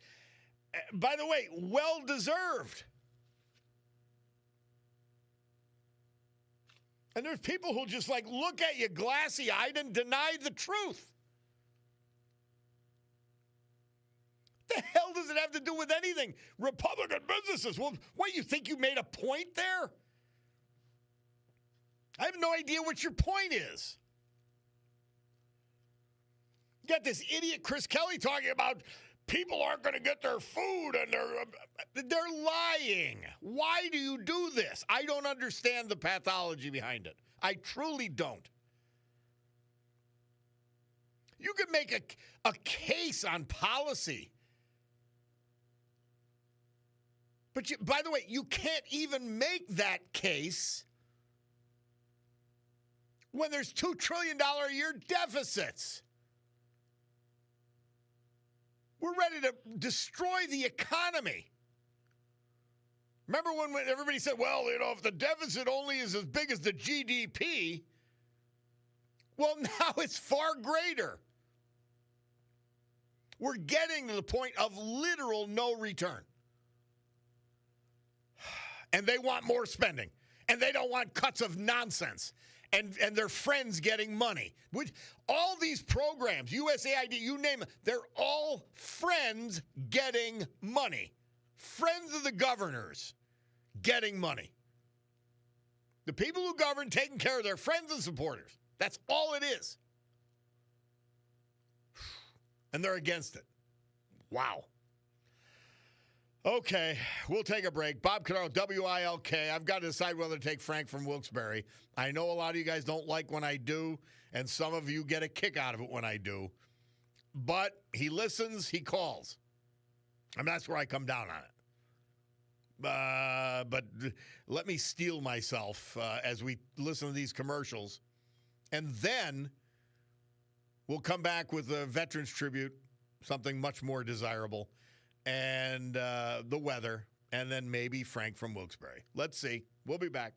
by the way, well-deserved. And there's people who just like look at you glassy-eyed and deny the truth. The hell does it have to do with anything? Republican businesses. Well, what, you think you made a point there? I have no idea what your point is. You got this idiot Chris Kelly talking about people aren't going to get their food, and they're lying. Why do you do this? I don't understand the pathology behind it. I truly don't. You could make a case on policy. But by the way, you can't even make that case when there's $2 trillion a year deficits. We're ready to destroy the economy. Remember when everybody said, well, if the deficit only is as big as the GDP, well, now it's far greater. We're getting to the point of literal no return. And they want more spending. And they don't want cuts of nonsense. And their friends getting money. All these programs, USAID, you name it, they're all friends getting money. Friends of the governors getting money. The people who govern taking care of their friends and supporters. That's all it is. And they're against it. Wow. Okay, we'll take a break. Bob Cordaro, WILK. I've got to decide whether to take Frank from Wilkes-Barre. I know a lot of you guys don't like when I do, and some of you get a kick out of it when I do. But he listens, he calls. And that's where I come down on it. But let me steel myself as we listen to these commercials. And then we'll come back with a Veterans Tribute, something much more desirable, and the weather, and then maybe Frank from Wilkes-Barre. Let's see. We'll be back.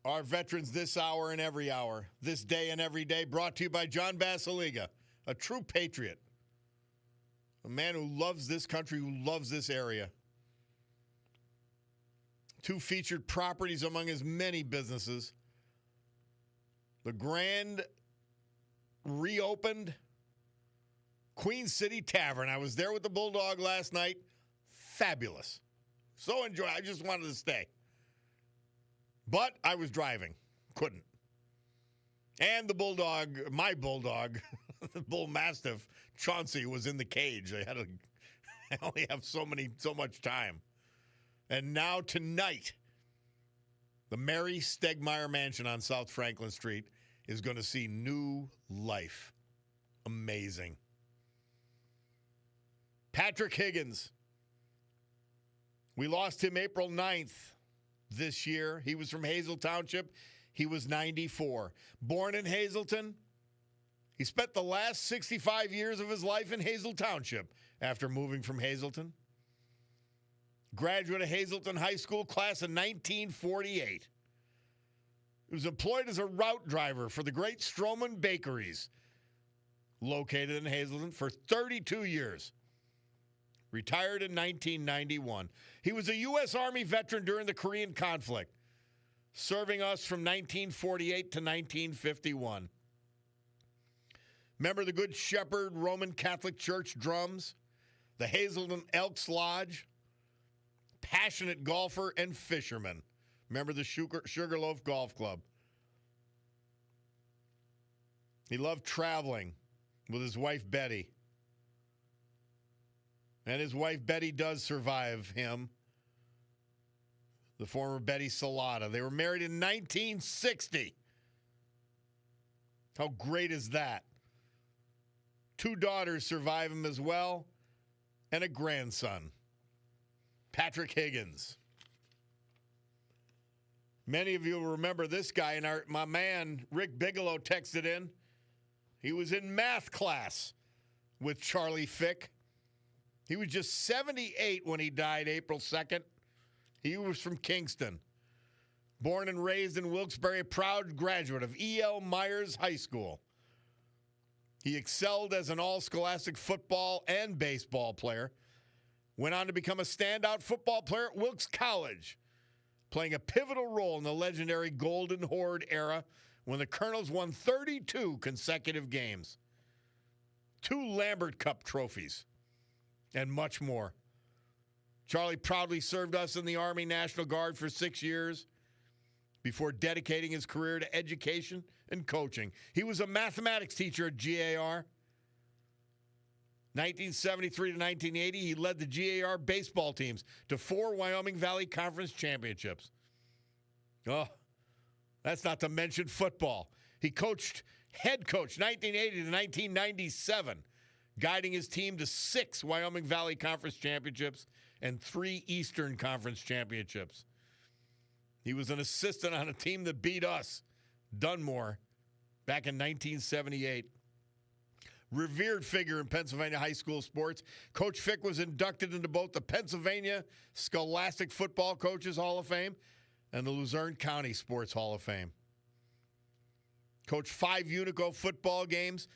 Our veterans this hour and every hour, this day and every day, brought to you by John Basiliga, a true patriot, a man who loves this country, who loves this area. 2 featured properties among his many businesses. The Grand reopened Queen City Tavern. I was there with the Bulldog last night. Fabulous. So enjoy. I just wanted to stay. But I was driving. Couldn't. And the Bulldog, my Bulldog, the Bull Mastiff, Chauncey, was in the cage. I only have so much time. And now tonight, the Mary Stegmeyer Mansion on South Franklin Street is going to see new life. Amazing. Patrick Higgins. We lost him April 9th this year. He was from Hazel Township. He was 94. Born in Hazleton, he spent the last 65 years of his life in Hazel Township after moving from Hazleton. Graduate of Hazleton High School, class of 1948. He was employed as a route driver for the Great Stroman Bakeries, located in Hazleton, for 32 years. Retired in 1991. He was a U.S. Army veteran during the Korean conflict, serving us from 1948 to 1951. Member of the Good Shepherd Roman Catholic Church drums, the Hazleton Elks Lodge, passionate golfer and fisherman. Member of the Sugarloaf Golf Club. He loved traveling with his wife, Betty. And his wife, Betty, does survive him. The former Betty Salata. They were married in 1960. How great is that? 2 daughters survive him as well, and a grandson, Patrick Higgins. Many of you will remember this guy, and my man, Rick Bigelow, texted in. He was in math class with Charlie Fick. He was just 78 when he died April 2nd. He was from Kingston. Born and raised in Wilkes-Barre, a proud graduate of E.L. Myers High School. He excelled as an all-scholastic football and baseball player. Went on to become a standout football player at Wilkes College, playing a pivotal role in the legendary Golden Horde era when the Colonels won 32 consecutive games, 2 Lambert Cup trophies, and much more. Charlie proudly served us in the Army National Guard for 6 years before dedicating his career to education and coaching. He was a mathematics teacher at GAR. 1973 to 1980, he led the GAR baseball teams to 4 Wyoming Valley Conference championships. Oh, that's not to mention football. He head coached 1980 to 1997, guiding his team to 6 Wyoming Valley Conference championships and 3 Eastern Conference championships. He was an assistant on a team that beat us, Dunmore, back in 1978. Revered figure in Pennsylvania high school sports, Coach Fick was inducted into both the Pennsylvania Scholastic Football Coaches Hall of Fame and the Luzerne County Sports Hall of Fame. Coached 5 Unico football games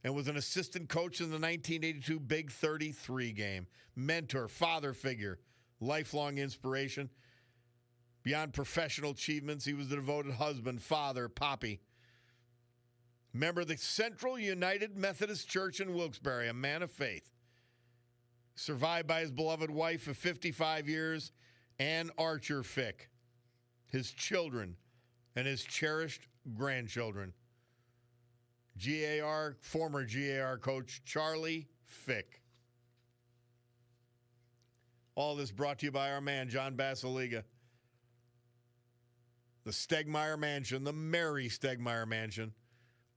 and was an assistant coach in the 1982 Big 33 game. Mentor, father figure, lifelong inspiration. Beyond professional achievements, he was the devoted husband, father, poppy. Member of the Central United Methodist Church in Wilkes-Barre, a man of faith. Survived by his beloved wife of 55 years, Ann Archer Fick, his children, and his cherished grandchildren. Former GAR coach Charlie Fick. All this brought to you by our man, John Basiliga. The Stegmeyer Mansion, the Mary Stegmeyer Mansion,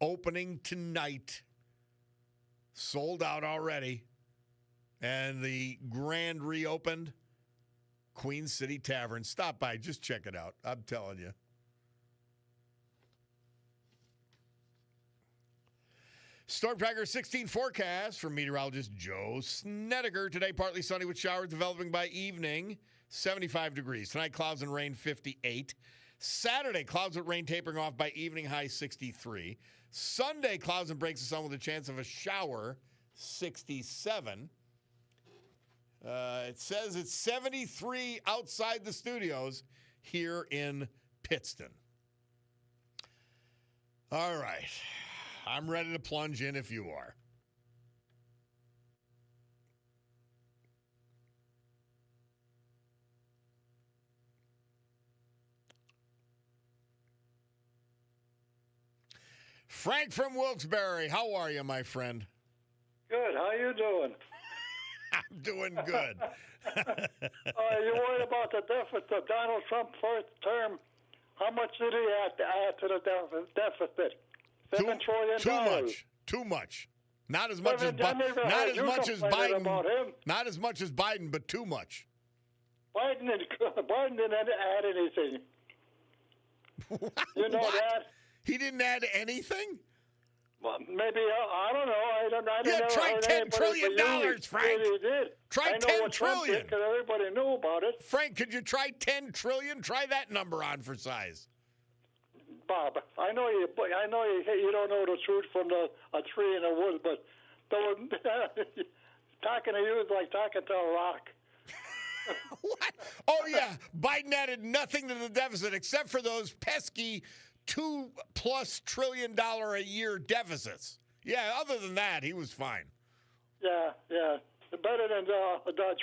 opening tonight. Sold out already. And the grand reopened Queen City Tavern. Stop by, just check it out. I'm telling you. Storm Tracker 16 forecast from meteorologist Joe Snedeker. Today, partly sunny with showers developing by evening, 75 degrees. Tonight, clouds and rain, 58. Saturday, clouds with rain tapering off by evening, high 63. Sunday, clouds and breaks of sun with a chance of a shower, 67. It says it's 73 outside the studios here in Pittston. All right. I'm ready to plunge in if you are. Frank from Wilkes-Barre. How are you, my friend? Good. How you doing? I'm doing good. You worried about the deficit? Donald Trump first term. How much did he have to add to the deficit? $7 trillion. Too much. Not as much as About him. Not as much as Biden, but too much. Biden didn't add anything. You know What? that? He didn't add anything? Well, maybe I don't know. I don't Yeah, try $10 trillion, Frank. He did. Try I know $10 what Trump trillion. did because everybody knew about it. Frank, could you try $10 trillion? Try that number on for size. Bob, I know you don't know the truth from a tree in the woods, but talking to you is like talking to a rock. What? Oh, yeah. Biden added nothing to the deficit except for those pesky $2+ trillion a year deficits. Yeah, other than that, he was fine. Yeah. Better than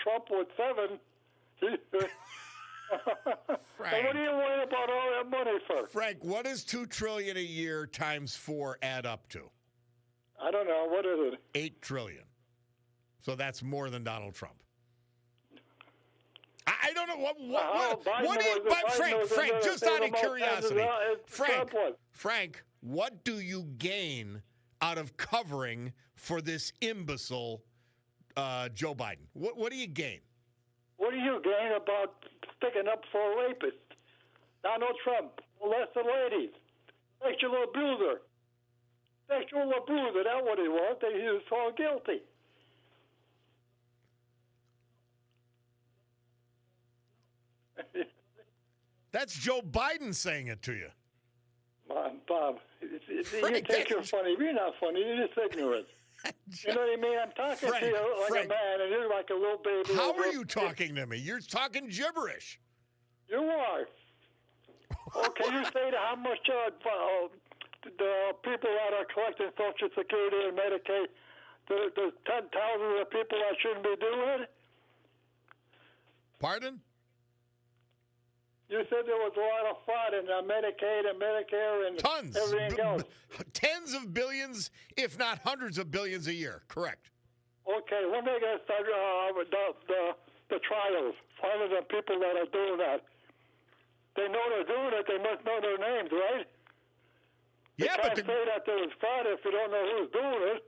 Trump with 7. Frank. And what are you worried about all that money for? Frank, what does $2 trillion a year times 4 add up to? I don't know. What is it? $8 trillion. So that's more than Donald Trump. I don't know what do you, but Frank, just out of curiosity, Frank, what do you gain out of covering for this imbecile Joe Biden? What do you gain? What do you gain about sticking up for a rapist? Donald Trump, molested ladies, sexual abuser. That's what he was. He was found guilty. That's Joe Biden saying it to you. Bob, you think you're funny. You're not funny. You're just ignorant. You know what I mean? I'm talking to you like a man, and you're like a little baby. How are you talking to me? You're talking gibberish. You are. Okay, you say how much the people that are collecting Social Security and Medicaid, the 10,000 of people that shouldn't be doing it? Pardon? You said there was a lot of fraud in Medicaid and Medicare and everything else. Tens of billions, if not hundreds of billions a year. Correct. Okay, when they going to start the trials, finding the people that are doing that? They know they're doing it. They must know their names, right? You can't say that there was fraud if you don't know who's doing it.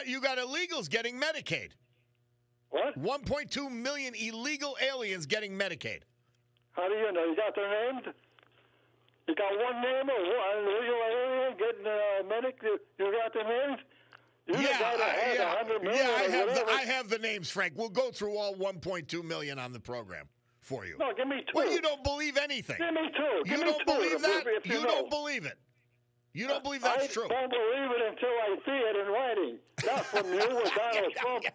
You got illegals getting Medicaid. What? 1.2 million illegal aliens getting Medicaid. How do you know? You got their names? You got one name or one illegal alien getting Medicaid? You got their names? I have the names, Frank. We'll go through all 1.2 million on the program for you. No, give me 2. Well, you don't believe anything. Give me 2. You don't believe that? You don't believe it. You don't believe that's true. I don't believe it until I see it in writing. Not from you with Donald Trump.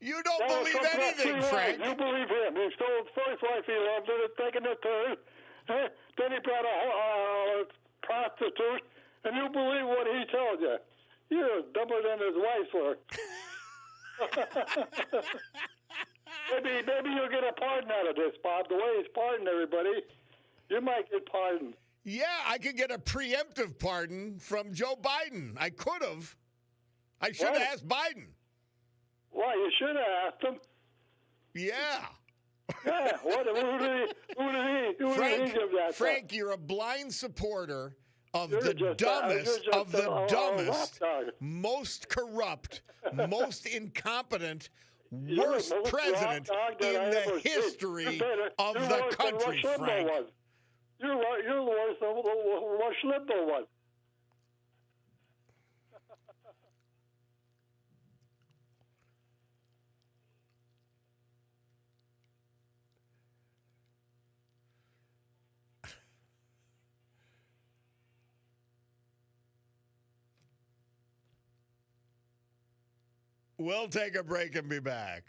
You don't believe anything, Frank. You believe him. He stole his first wife. He loved it. Taking the third. Then he brought a prostitute. And you believe what he tells you. You're dumber than his wife were. Maybe you'll get a pardon out of this, Bob. The way he's pardoned everybody, you might get pardoned. Yeah, I could get a preemptive pardon from Joe Biden. I could have. I should have asked Biden. Why, you should have asked him. Yeah. Yeah, who did he give that to? Frank, you're a blind supporter of the dumbest, most corrupt, most incompeent, worst president in the history of the country, Frank. You're worse than Rush Limbaugh was. We'll take a break and be back.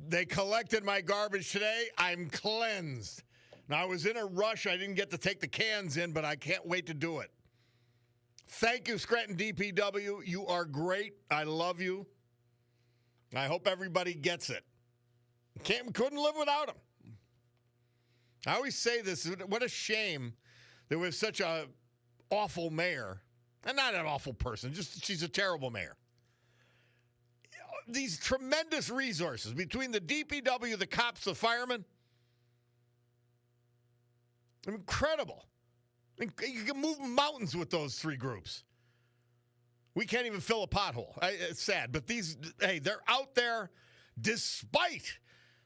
They collected my garbage today. I'm cleansed. Now, I was in a rush. I didn't get to take the cans in, but I can't wait to do it. Thank you, Scranton DPW. You are great. I love you. I hope everybody gets it. Couldn't live without them. I always say this. What a shame there was such a awful mayor. And not an awful person. Just she's a terrible mayor. These tremendous resources between the DPW, the cops, the firemen. Incredible. You can move mountains with those three groups. We can't even fill a pothole. It's sad, but they're out there despite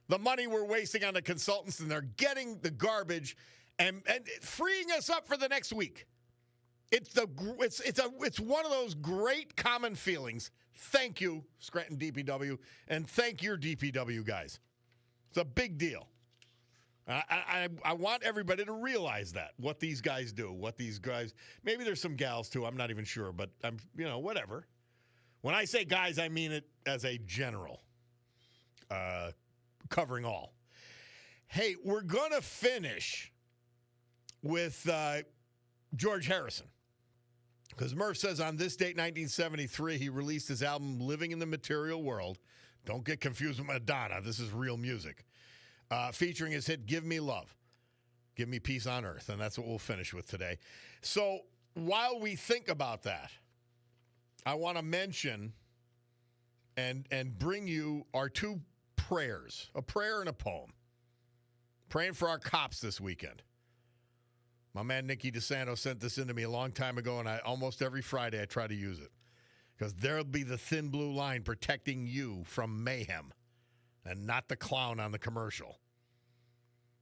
the money we're wasting on the consultants, and they're getting the garbage and freeing us up for the next week. It's one of those great common feelings. Thank you, Scranton DPW, and thank your DPW guys. It's a big deal. I want everybody to realize that, what these guys do, maybe there's some gals too, I'm not even sure, but whatever. When I say guys, I mean it as a general, covering all. Hey, we're going to finish with George Harrison. Because Murph says on this date, 1973, he released his album, Living in the Material World. Don't get confused with Madonna. This is real music. Featuring his hit, Give Me Love. Give Me Peace on Earth. And that's what we'll finish with today. So while we think about that, I want to mention and bring you our two prayers, a prayer and a poem. Praying for our cops this weekend. My man Nicky DeSanto sent this in to me a long time ago, and almost every Friday I try to use it. Because there'll be the thin blue line protecting you from mayhem and not the clown on the commercial.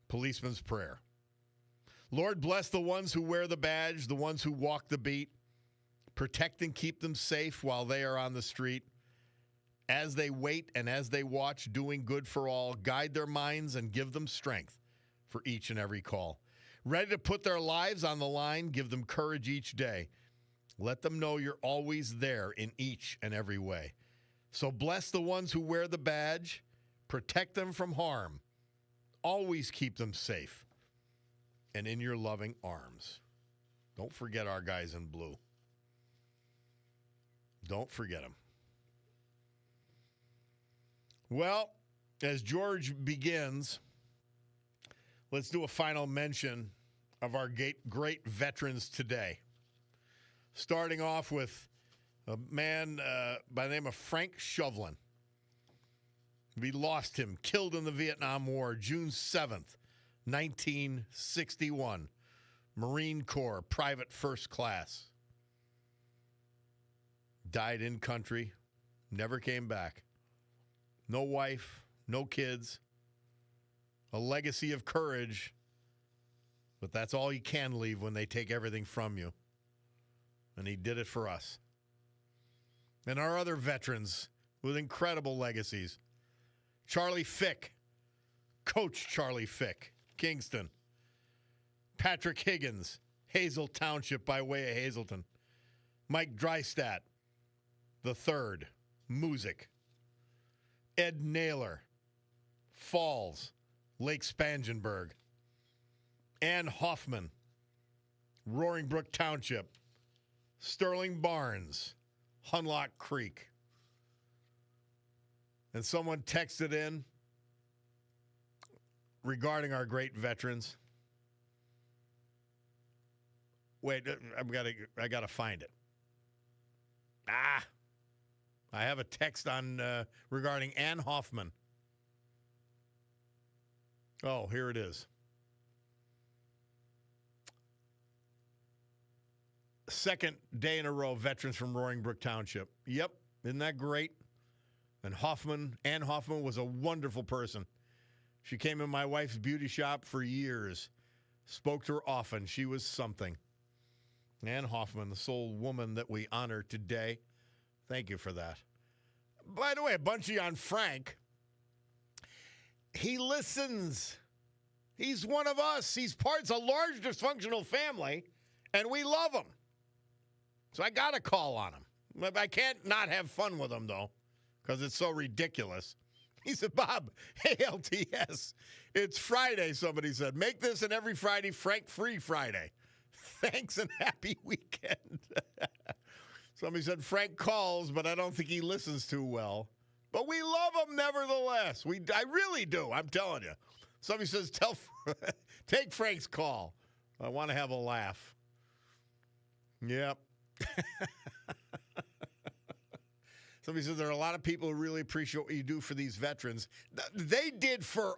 Policeman's prayer. Lord, bless the ones who wear the badge, the ones who walk the beat. Protect and keep them safe while they are on the street. As they wait and as they watch, doing good for all, guide their minds and give them strength for each and every call. Ready to put their lives on the line, give them courage each day. Let them know you're always there in each and every way. So bless the ones who wear the badge, protect them from harm, always keep them safe, and in your loving arms. Don't forget our guys in blue. Don't forget them. Well, as George begins, let's do a final mention of our great veterans today. Starting off with a man by the name of Frank Shovlin. We lost him, killed in the Vietnam War, June 7th, 1961. Marine Corps, private first class. Died in country, never came back. No wife, no kids. A legacy of courage, but that's all you can leave when they take everything from you. And he did it for us. And our other veterans with incredible legacies. Charlie Fick, Coach Charlie Fick, Kingston. Patrick Higgins, Hazel Township by way of Hazleton. Mike Drystat, the third, Music. Ed Naylor, Falls, Lake Spangenberg. Ann Hoffman, Roaring Brook Township. Sterling Barnes, Hunlock Creek. And someone texted in regarding our great veterans. Wait, I gotta find it. I have a text on regarding Ann Hoffman. Oh, here it is. Second day in a row, veterans from Roaring Brook Township. Yep, isn't that great? And Ann Hoffman was a wonderful person. She came in my wife's beauty shop for years. Spoke to her often. She was something. Ann Hoffman, the sole woman that we honor today. Thank you for that. By the way, a bunchie on Frank. He listens. He's one of us. He's part of a large dysfunctional family, and we love him. So I got to call on him. I can't not have fun with him, though, because it's so ridiculous. He said, Bob, ALTS, it's Friday, somebody said. Make this an every Friday Frank-free Friday. Thanks and happy weekend. Somebody said Frank calls, but I don't think he listens too well. But we love him nevertheless. I really do, I'm telling you. Somebody says, take Frank's call. I want to have a laugh. Yep. Somebody says there are a lot of people who really appreciate what you do for these veterans. They did for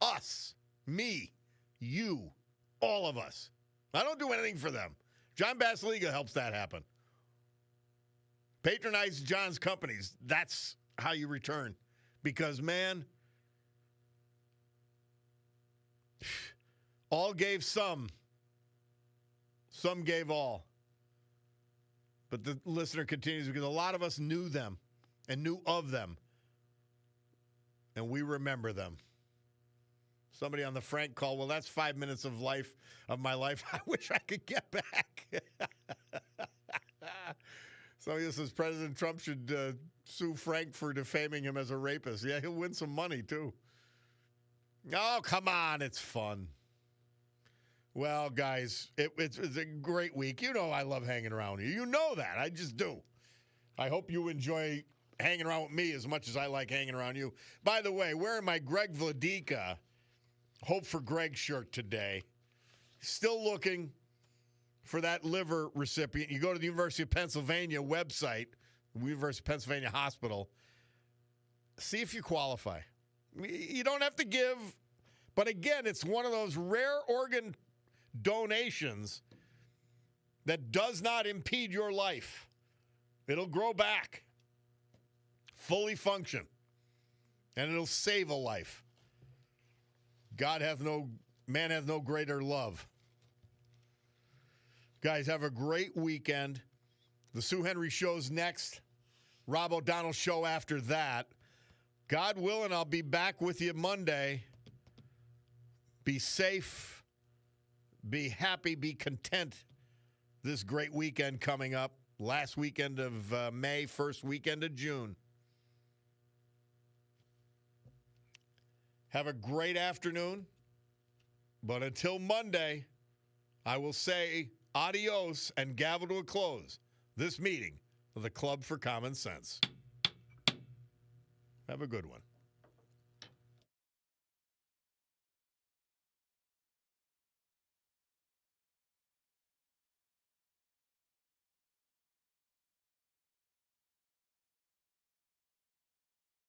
us, me, you, all of us. I don't do anything for them. John Basiliga helps that happen. Patronize John's companies. That's how you return. Because, man, all gave some. Some gave all. But the listener continues because a lot of us knew them and knew of them. And we remember them. Somebody on the Frank call, well, that's 5 minutes of my life. I wish I could get back. Somebody says President Trump should sue Frank for defaming him as a rapist. Yeah, he'll win some money, too. Oh, come on. It's fun. Well, guys, it's a great week. You know I love hanging around with you. You know that. I just do. I hope you enjoy hanging around with me as much as I like hanging around you. By the way, wearing my Greg Vladika Hope for Greg shirt today. Still looking for that liver recipient. You go to the University of Pennsylvania website, University of Pennsylvania Hospital, see if you qualify. You don't have to give, but again, it's one of those rare organ donations that does not impede your life. It'll grow back, fully function, and it'll save a life. Man hath no greater love. Guys, have a great weekend. The Sue Henry Show's next. Rob O'Donnell Show after that. God willing, I'll be back with you Monday. Be safe. Be happy. Be content this great weekend coming up. Last weekend of May, first weekend of June. Have a great afternoon. But until Monday, I will say adios and gavel to a close this meeting of the Club for Common Sense. Have a good one.